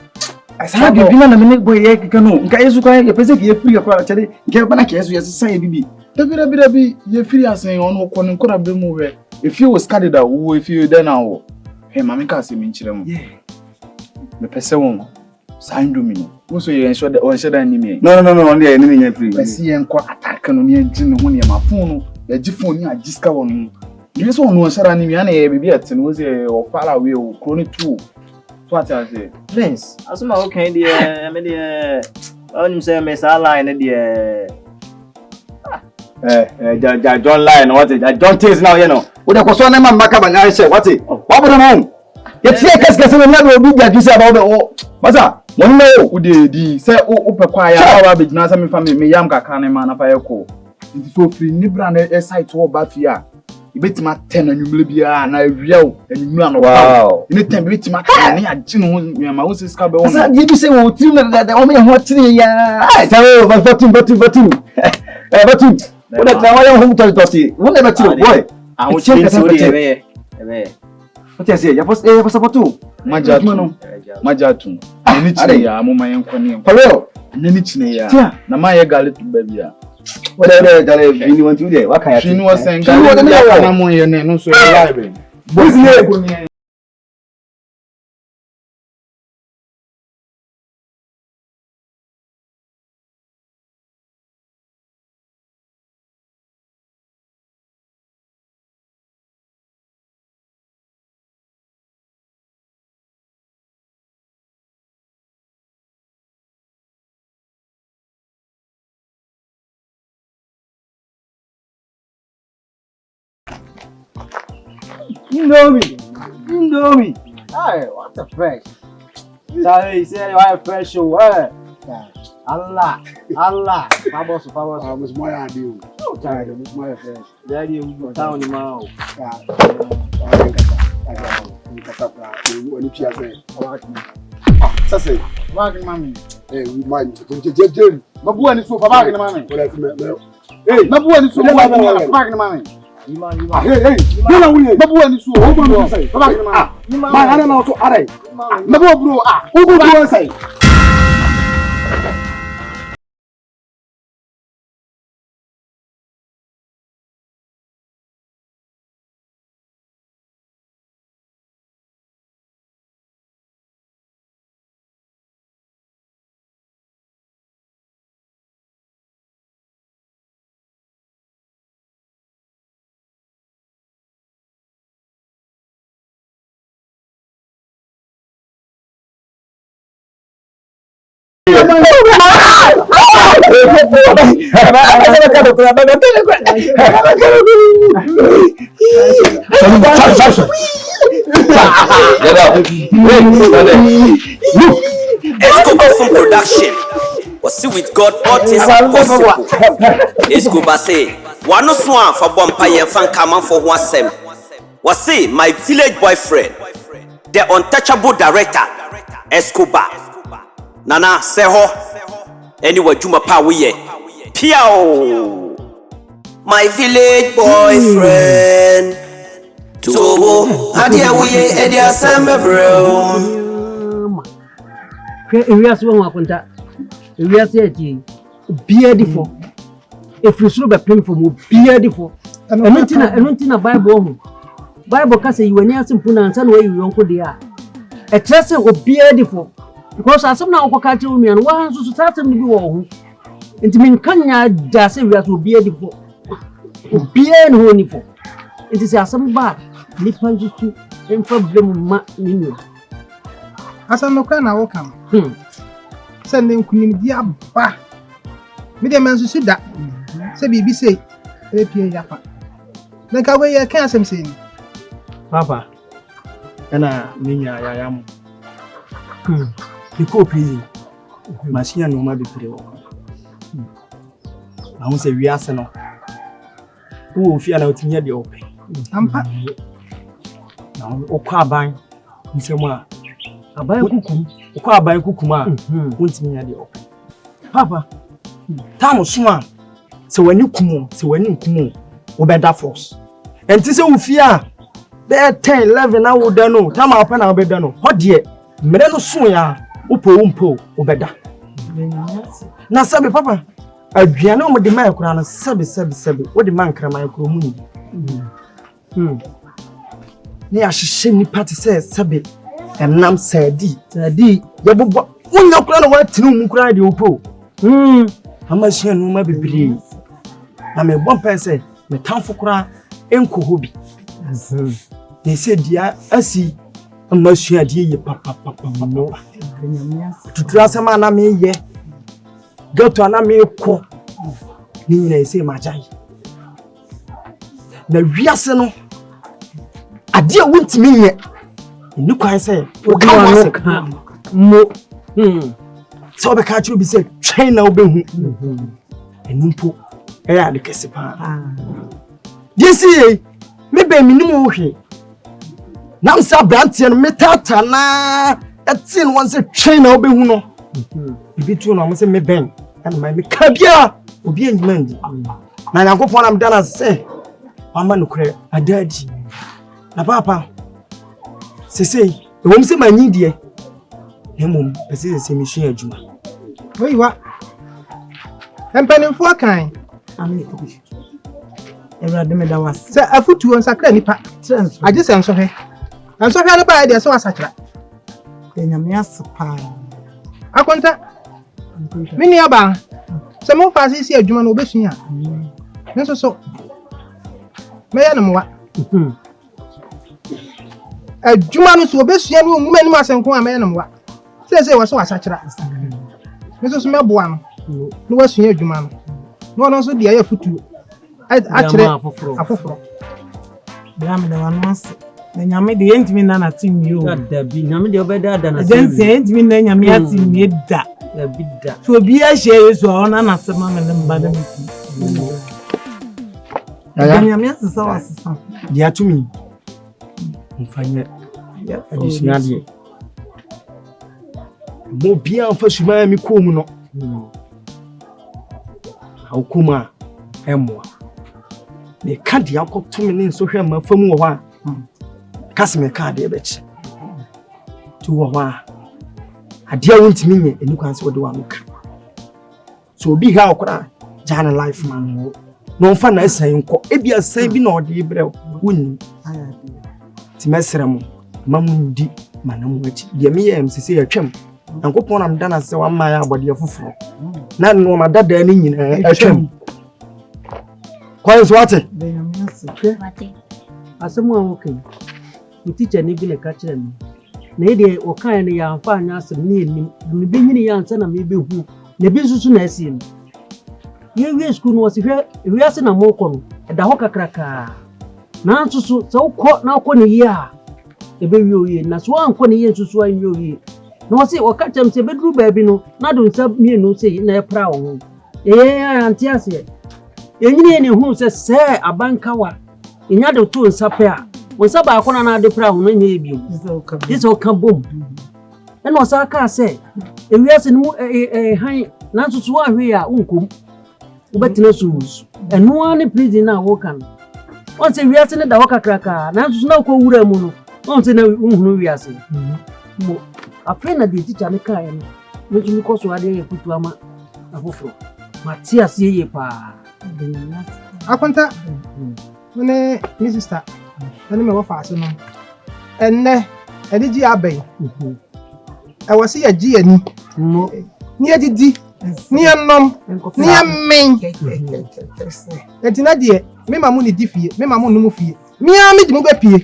Speaker 18: asa de bi na me boy ye kika no. Nka yesu kwa ye pese ki ye free kwa chale. Nka ba na ka yesu ye san ye bibi. Dabi ye free asen ono ko nkora be mu we. If you was scattered that wo if you then now. Hey, Mammy can't see me in Chile. Yeah. The person, sign domino. Also, you ensure that one should enemy. No, only enemy free. I see and quite attack on the engine when you're my phone. The Giffon, I discover one. This one was an enemy, and a baby at and was a far away or chronic too. What I say,
Speaker 19: Prince, as my okay, dear, media. On say, Miss Aline, dear.
Speaker 21: Don't lie, and what it? I don't taste now, you know. What I was on my back and I said, what's it? What would I know? Yet, see, I guess the level will be that you said about the what's up? One know who did say, oh, quiet, our big Nazami family, me young Kakane man of a co. It is so free, Nibran, a site to Bafia. You bet my 10 and you will be an real and you know, wow. In the time, bet my 10 and you my house is covered. Did you say, oh, that only what 3 I tell you, but what I home to see. What about you, boy? I will change the what I say, you was about to. Majatu. I need to ya mama yankoni. Hello. Nini chine na ma ye galit baby ya. Whatever that you want to do. What can you? Was saying na mo ye ne no so live. Business. Indomie. Hey, what the fresh? Sorry, say you are fresh show, eh? Allah. Famoso. I was more ideal. No time, it was more fresh. Daddy, you town the mouth. Sase, wagin mami. We mind. Jerry. Mabu ani so fa wagin mami. Hey, mabu ani so wagin mami. Hey, you know we babu ani so o ma say baba ni ma ma ara na so ara babu bro who go say
Speaker 1: Production. Was with God all things are possible. Escobar say, one no swan for Bompire and Fan Kaman for one sem. Was say my village boyfriend, the untouchable director, Escobar. Nana say ho. Anyway, Juma Pawiye. Piao. My village boyfriend. Tobo. Adia we Edia Samba bro.
Speaker 2: Area so one akonta. Area say ati beard for. If you should be praying for more beard for. Enuntina Bible ho. Bible ka say you any asimpu na ansa no you yonko dia. E trust o beard for. Because asem na okoka ti unu an wa so start me bi wo ho. Enti min kanya da say we so beard for. Beard ho ni for. Enti say asem ba ni panjutu em problem ma ni.
Speaker 9: Asa no kwa na wo kam. Sende nkunim di aba. Me de man so da. Se bibi sei e pie yafa. Na ka we ya kan asem sei ni.
Speaker 3: Papa. Ana minya yayam. Iko pii. Machine no ma be pire wo. Na ho se wiase no. Wo fi ana otinya de open.
Speaker 9: Ampa.
Speaker 3: Na o kwa ban. Nsemu a aban kukum. Uko aban kukuma wontimi ya de open. Papa, tamu suma se wani kumu, se wani nkumu obeda force. Enti se ufia be 10 11 na wo da no, tamu apa na obeda no. Ho de mere no so ya umpo obeda. Na sabe papa, aduane o de man kura na sabe wo de man kra man kura mu ni. ne ahyehyɛ nipa te sɛ sɛbe ɛnam sɛdi yɛbobɔ wonya kora na woatene mu kora de opo ama sua no ma bebree na mebɔ mpɛ sɛ metamfo kora ɛnkɔ hɔ bi ne sɛ dia asi ama sua de yɛ papapapa tutura asɛm a na meyɛ gato a na mekɔ ne nyina ɛsɛ magyae na wiase no ade a wontimi nyɛ ni kwan sɛ woka wase mo sɛ wobɛka kyerɛ bi sɛ twɛn na wobɛhu ɛno mpo ɛyɛ ade kɛse paa deɛ si ye mebɛ menim wo hwee nam sɛ aberanteɛ no metata na ɛtee no wɔn sɛ twɛn na wobɛhu no bibi tuo no ɔmo sɛ mebɛn ɛna ma meka biara obi anyima ndi na nyankopɔn na meda no sɛ wama nokorɛ adaadi na papa sesei ɛwɔm sɛ manyi deɛ na mmom pɛsɛ sɛ mesua adwuma
Speaker 9: oyiwa mpanimfoɔ kan
Speaker 3: Awurade meda wase
Speaker 9: sɛ afutuo nsakra nipa agye sɛ nsɔhwɛ no baa deɛ sɛ wasakyera
Speaker 3: nyame ase paa
Speaker 9: akonta me nua baa sɛ momfa ase si adwuma no wobɛsua a ne nso so mɛyɛ no mmoa adwuma no so wobɛsua no ɔmuma anim asɛnko a mɛyɛ no mmoa sɛ wɔ sɛ wasakyera ne nso so mɛboa no na wasua adwuma no na ɔno nso deɛ ɛyɛ afutuo akyerɛ afoforɔ
Speaker 12: bra me da wano ase na nyame de yɛntimi na na timie o
Speaker 2: dabi nyame de obɛda ada na
Speaker 12: agency yɛntimi na nyame atimie da
Speaker 2: dabi da
Speaker 12: so obi ahyɛ yesu a ɔna na sema me ne mba na meti nyame asesa wasesa
Speaker 3: de atumi mfanyɛ adesua deɛ mo bia mfa suma mi kɔ mu no awkoma ɛmoa me ka de akɔto me ne nso hwɛ ma fam wɔ hɔ a kase me ka de bɛkyɛ to wɔ hɔ a ade a wontimi nyɛ eni kwan sɛ wode wa noka so obi ha okora jana life man no mfa na asan nkɔ ebi asan bi na ɔde brɛ wonni ti mesrɛ mo mamundi manam wachi de me yɛ msese yɛtwam yankopɔn na mda na sɛ wa ma ya abɔde foforɔ na no ma dada ne nyina atwam kwan so wate
Speaker 2: asɛm a wokan wo teacher ne bi le ka kyerɛ me na ide wo kan ne ya amfa anya asɛm ne enim me bi nyini ya ansa na me behu na bi susu na asie no ye wie school no wose hwɛ wiase na mo kɔ no ɛda hɔ kakraka na nso so sɛ wokɔ na wokɔ ne yie a ɛbɛwie oye na so ankɔ ne yie nso so anwie oye na wose wɔka kyerɛm sɛ bɛduru baabi no na do nsa mienu sɛ na ɛpra wo ho ante aseɛ yɛnyini ne hu sɛ abankawa enya de to nsa pɛ a wo nsa baako na ade pra ho no nyɛ bio sɛ woka bom ɛna ɔsa ka sɛ ewiase no han na nso so ahwe a wonkom wobɛtena so ɛno a ne prison na woka no on sɛ wiase ne da hɔ kakraka na nso so na wokɔ wura mu no on sɛ na wohunu wiase mo afei na de teacher ne kae no nso kɔ so ade yɛ futu ama afoforo mate aseɛ yɛ paa
Speaker 9: akonta mene mi sister ɛne me wɔfa ase no ɛnɛ ɛde gye abɛn ɛwɔ sɛ yɛgye ani ne yɛdidi ne yɛnom ne yɛmen ɛnti na deɛ mema mo ne di fie mema mo nom fie mea megye mo bɛpie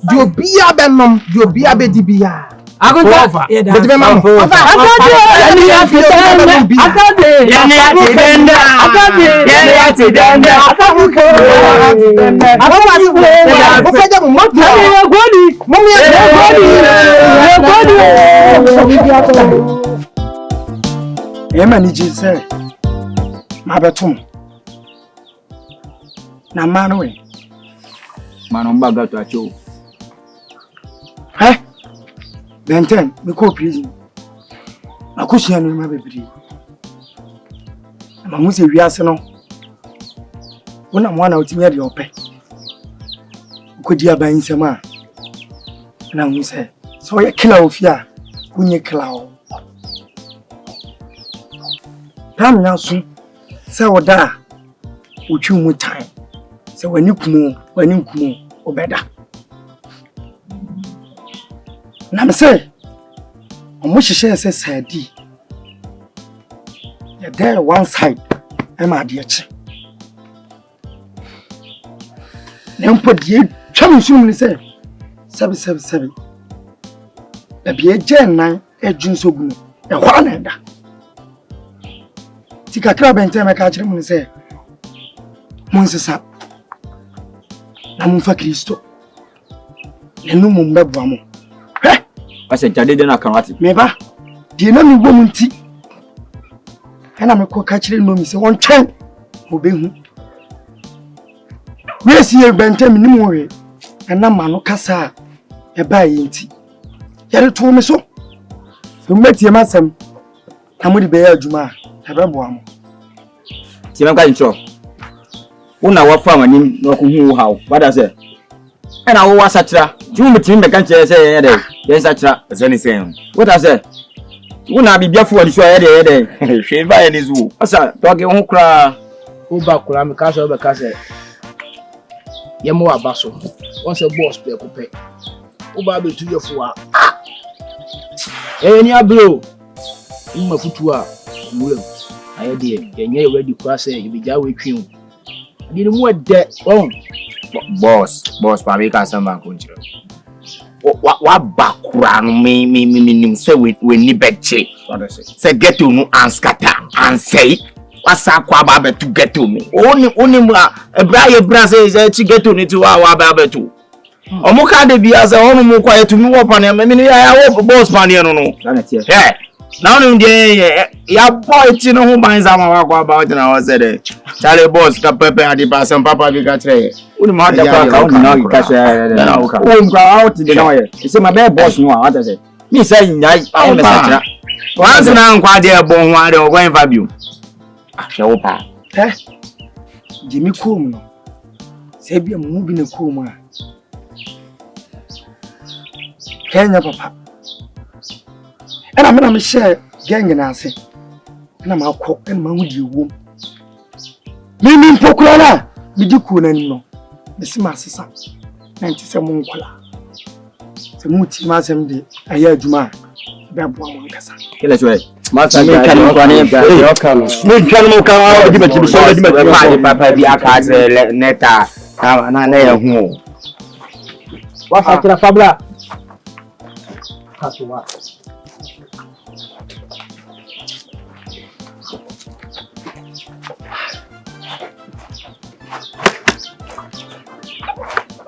Speaker 9: deɛ obia bɛnom deɛ obia bɛdi biaa akonta bɛde bɛma mo
Speaker 3: ema ni ji sɛ mabɛtom na mano we
Speaker 21: mano mba gato acho
Speaker 3: Benten, me ko prison. Akusua no ma bebiri. Ma mu se wiase no. Wona mo na otimi ade opɛ. Ko di aban nsɛm a. Na mu se, so ye kila ofia, kunye kila o. Tam nya so sɛ woda wotwi mu tan. Sɛ wani kumu obɛda.
Speaker 17: na me say omo hihye say sadi ya there one side e ma de echi nempo die twam sum ni say 777 e bi eje nan ejun sogunu e hwa na da ti kakra bente me ka kire mu ni say mun sisa na mun fa Kristo enu mun bebo amu
Speaker 21: ase jade de na kanwati
Speaker 17: me ba die na mi bo mun ti ana me ko ka kire no mi se won twen obehu we si e bente mi ni mu we ana ma no kasa e ba yi nti yare to me so metie masem amudi be ya adwuma e bebo amu
Speaker 21: ti me ka intro una wa fa manim no ko hu hawo wada se na wo wasatira ju mutimi me kan che se ye de ye satira se ni se wada se una bibia fu ali so ye de hwe ba ye ni zu asa to ge hu kra
Speaker 5: o ba kra me ka so be ka se ye mo abaso won se boss pe ko pe o ba be tu ye fu a ni abro mma futu a mulam aye de ye nye ready kra se ye bi ja we twin ni mu de
Speaker 21: boss pa me ka samba ko njiro wa bakura no me say we ni betche say get to no anskata ansay wasa kwa ba betu get to me oni mu ebra say to get to ni to wa ba betu omo ka de bia say onu mu kwa yetu mi wo pa na me ni ya wo boss pa ne no eh na onu de ya boy ti no hu ban za ma wa kwa ba na wo say de chale boss ka pepe adi ba sam papa bi ka tre oni ma da kwa ka oni na ka say na o ka o mka out de na ye say my bad boss no a say me say nyai o me satra once na nkwa de bo ho ade o gwan fa biu ahwe wo pa
Speaker 17: jimi kom no say bia mu bi na kom a Kenya papa ana me share gang na ase ana ma akọ ana ma hudi ewo mi mpokura na mi di ku na no bisi ma sesa na nti se mo nkola se mu ti ma sem de aya adwuma be abo mo nkasa
Speaker 21: kele so ma sa mi kan ko ne mi kan mo kan a di beti so di beti ma di papa bi aka se neta na ya hu
Speaker 5: wa fa kira fabla kasuwa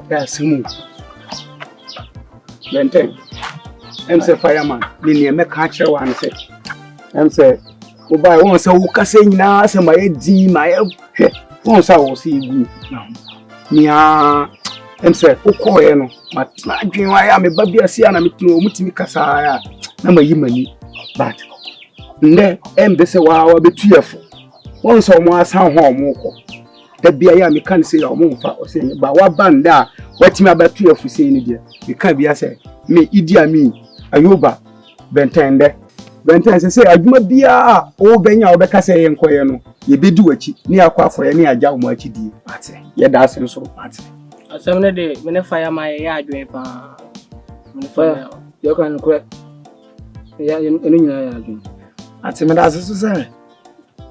Speaker 17: ya simu benten MC fireman ni ne me ka kire wa nse MC o ba won se wo kase nyina se ma ye di ma ye hwe won sa wo se igu ni a MC o ko ye no ma adwen wa ya me ba bia sia na me tino o mutimi kasa ya na ma yi mani but nde embe se wa betu yefo won se o mo asan ho o mo ko da bia ya me kan se ya o mo mfa o se ba wa banda watimi abatu yefo se ni dia me kan bia se me idi ami ayuba benten se adwuma bia o benya o beka se yen koye no ye bedi wachi ni akwa afoye ni agya o mo achi di ate ye da asen so ate
Speaker 5: asem ne de me ne fire ma ye adwen pa me ne fire yo kan ko ya enu nyina ya adwen
Speaker 17: ate me da asen so se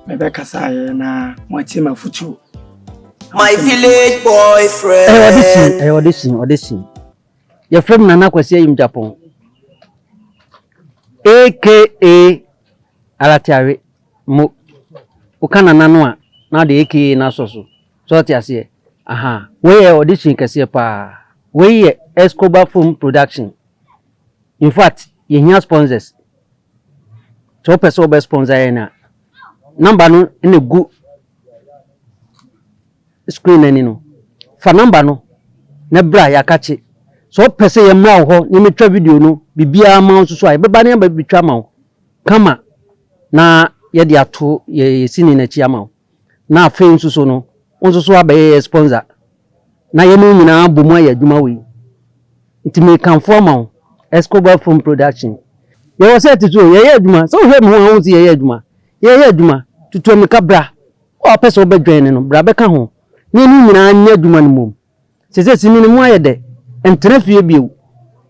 Speaker 17: me be kasa ye na mo ti ma futu
Speaker 1: my village boyfriend
Speaker 2: audition your friend Nana Kwesi in Japan aka Alatiare mo ukana nanwa na de aka na so ti ase aha we audition kese pa we Escobar Film Production in fact ye hia sponsors so person be sponsor na number no in gu screen ani no fa number no na bra ya kache so person ye ma ho ni metwa video no bibia ma so ai beba ne ba bitwa ma kama na ye de ato ye sini na chi ama na afi nsuso no nsuso abaye sponsor na ye no nyina bomu ya adwuma we ntime kan forma Escobar Film Production ye was set to ye adwuma so he mo ho ti ye adwuma tutu me kabra o person obedwen no bra be ka ho ni nyina anya adwuma no mom sese sini mu aye de entrefie biu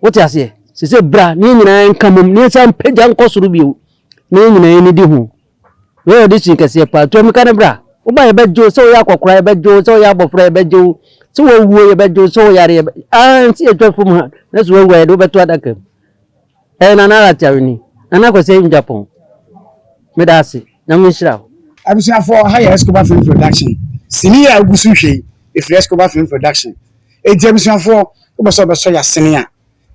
Speaker 2: wote ase se bra ni nyina nkamom ni sam pagya nkosoro bio ni nyina ni di ho we de sin kase pa to mi ka bra wo ba ye bejo so ya kwakora ye bejo so ya bofra ye bejo so wo wuo ye bejo so ya re si e to fum ha na so wo ye do beto adaka na na la tiawni na ko se in Japan me da se na mi shira
Speaker 6: abusuafo higher Escobar film production senior agusu hwe if Escobar film production edi abusuafo obeso ya senior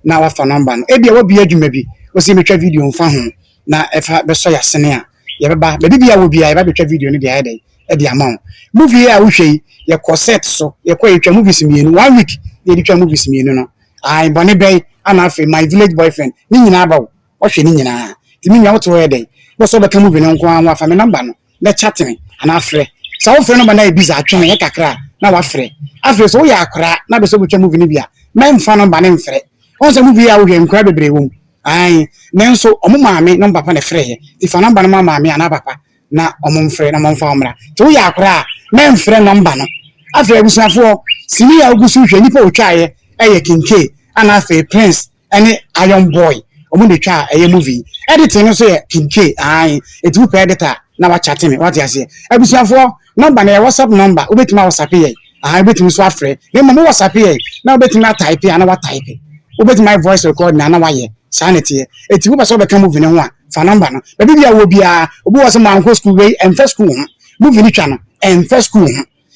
Speaker 6: na wa fa number no ebi wo bi adwuma bi wo se metwa video mfa ho na efa beso ya senior ye beba be bia wo bia ye ba betwa video no dia ede e dia ma movie a wo hwe ye ko set so ye ko yetwa movies mienu 1 week ye ditwa movies mienu no ai bone be ana afi my village boyfriend ni nyina ba wo hwe ni nyina timi nya wo to ede bo so be ka movie no nko an wa fa me number no na chat me ana afre so wo fre no ba na e biza atwe ye kakra na wa fre afre so wo ya akra na be so betwa movie no bia men fa number ne mfre on se movie a wo hwe nkra bebre wo ai nenso omo maame no papa ne frɛ ye ti fa number no maame ana papa na omo mfrɛ na mo mfa omra ti wo ya akra men mfrɛ number no afre abusafo sini ya ogusu hwɛ nipa otwae eye kinke ana afa prince ene iron boy omo de twa eye movie editing no so ye kinke ai eti wo editor na wa chat me what you say abusafo number na WhatsApp number obetima WhatsApp ye ai obetima so afre ne mo WhatsApp ye na obetima type ana wa type obetima voice record na wa ye sanity eti wo ba so be ka movie ne ho a fa number no ba bibia wo bia obi wo so man ko school we en first school movie ni twa no en first school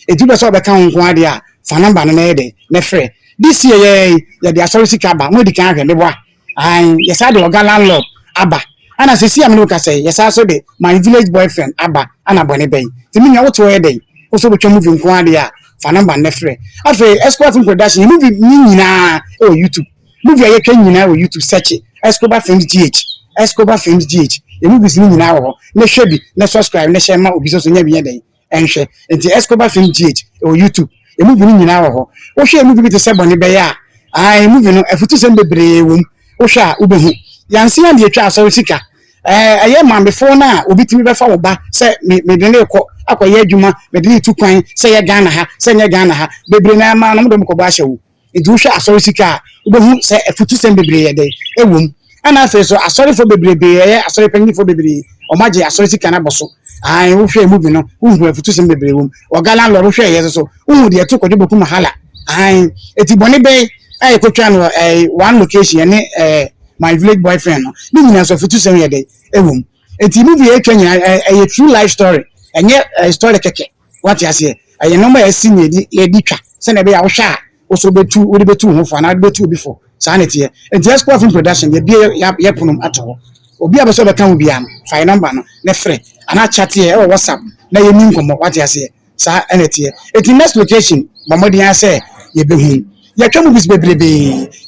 Speaker 6: eti ba so be ka ho ade a fa number no na ye de na frɛ this year ye the authority kaba mo di kan hwe me boa ai ye sa de oga landlord aba ana se si am no ka say ye sa so de my village boyfriend aba ana bone ben ti mi nya wo to ye de wo so be twa movie nko ade a fa number na frɛ afa Escobar film production movie ni nyina o YouTube movie aye twa nyina o YouTube search Escobar Films GH Escobar Films GH e movies ni nyina wo na hwe bi na subscribe na share ma obi so nya bi yen den enhwe enti Escobar Films GH o YouTube e movie ni nyina wo wo hwe movie bi te se bone be ya ai movie no afutu se bebre wo wo hwe a ubehu yanse na de twa aso sika aye man before na obi timi be fa wo ba se me de ne ko akoye adwuma me de tu kwan se ye Ghana ha se nye Ghana ha bebre na ma no mo ko ba hye wo enti wo hwe aso sika ubehu se afutu se bebre ye de ewom ana afi so asori fo bebrebe ye asori panyi fo bebrebe o maje asori sika na boso ai wo hwe movie no wo hu afutu se bebrebe wo o gala lo wo hwe ye so wo hu de to kodwo boku mahala ai eti bone be ai ko twa no one location ne my village boyfriend no ni nyina so afutu se ye de ewom eti movie e twa nyina a true life story enye story keke what you say aye no ma esi ni ye di twa se na be ya wo hwa oso betu wo de betu ho fo na betu before sanity and the Escobar film production ye punum ato obi abeso be kan bia fine number no na frɛ ana chat ye e WhatsApp na ye nin komo what you say sa enete it next location mamodi an say ye behu ye twa movies bebrebe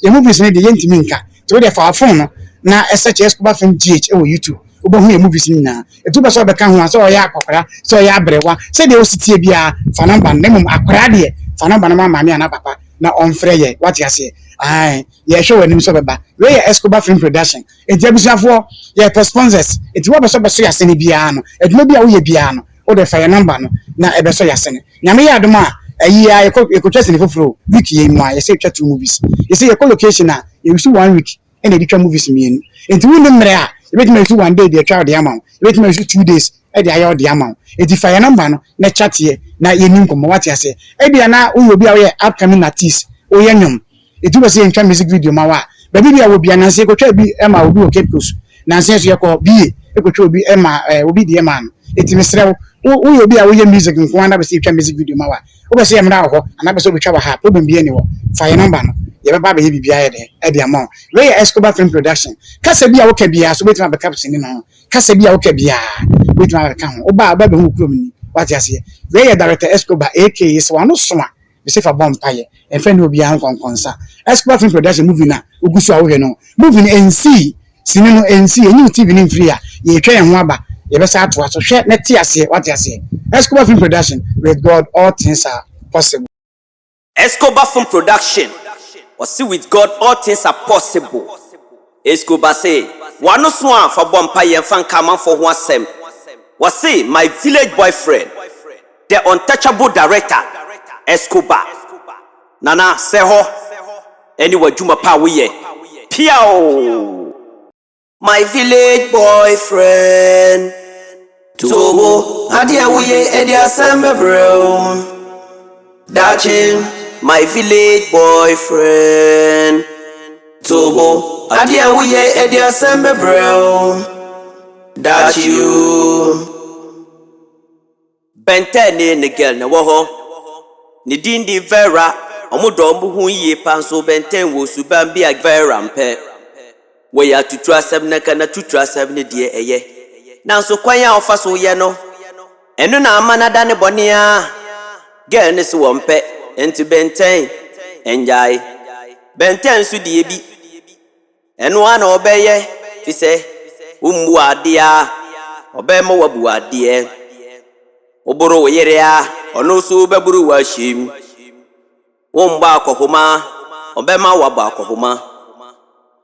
Speaker 6: ye movies ne de ye ntimi nka to de fa phone no na search Escobar film GH e YouTube obehu ye movies ni na etu beso be kan ho so ya akokora so ya abrewa se de o sitie bia fa number na mum akora de fa number na mama me ana papa na on frɛ ye what you say ai ye show anim so beba we Escobar film production enti abusuafo ye sponsors enti wo beso beso yasene bia no eduma bia wo ye bia no wo de fa ye number no na e beso yasene nyame ya adoma ayi ya ekotwa sene foforo week ye mu a ye say twa two movies ye say ye co location a ye wish 1 week and editwa movies mienu enti wo nimre a ye betima wish 1 day de twa de amount ye betima wish 2 days e de ayo de amount enti fa ye number no na chat ye na ye nim komo what you say e bia na wo obi a wo ye upcoming artist wo ye nyom etu be say ntwa music video ma wa ba bibia wo bia nanse ekotwa bi e ma obi o capos nanse so ye ko bi ekotwa obi e ma obi de ma no eti mesrew wo obi a wo ye music nko anda be say ntwa music video ma wa wo be say emra ho ana be say obi twa ha problem bi ani wo fa ye number no ye ba be bibia ye de e de ma we Escobar film production kasa bia wo ka bia so betima be caption no kasa bia wo ka bia betima be ka ho wo ba be hu krom ni what you say we director Escobar aka is one no so be say for bompaye en fe no bia nkonkonsa Escobar film production movie na ogusu awo hwe no movie NC sini no NC enyu TV ni free a ye twa en ho aba ye be say ato aso hwe na ti ase what you say Escobar film production with God all things are possible.
Speaker 1: Escobar film production with God all things are possible. Escobar say wano so a for bompaye en fan kama for ho asem say my village boyfriend the untouchable director Escobar Nana se ho eni wadwuma pa wo ye Piao. My village boyfriend. Tobo, adia wuye edia sembe bro. Dachin, my village boyfriend. Tobo, adia wuye edia sembe bro. That you. Bentene ne girl na woho. Ni dindi Vera. Omudo mbu ye panso benten wo suban bia Vera mpe. We ya tutu asem na kana tutu asem ne die eye. Nanso kwan ya ofa so ye no. Eno na amana da ne bone a. Girl ne so wompe enti benten enjai. Benten su die bi. Eno ana obeye fi se umbu adia obema wabu adie. Oboro yere a ono so beburu wa shim. Womba akohoma obema waba akohoma.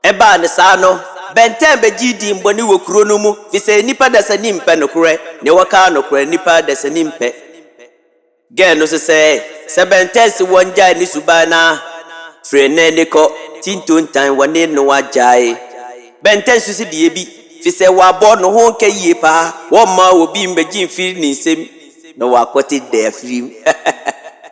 Speaker 1: Eba ne sa no benten begidi mboni wokuro no mu fi se nipa dasani mpe nokure ne waka nokure nipa dasani mpe. Ge no se benten si wonja ni subana frene ne ko tintontan wane no wajai. Benten su si die bi fi se wabo no ho nke yie pa wo ma obi mbeji mfiri ni nsem no wakote de afrim.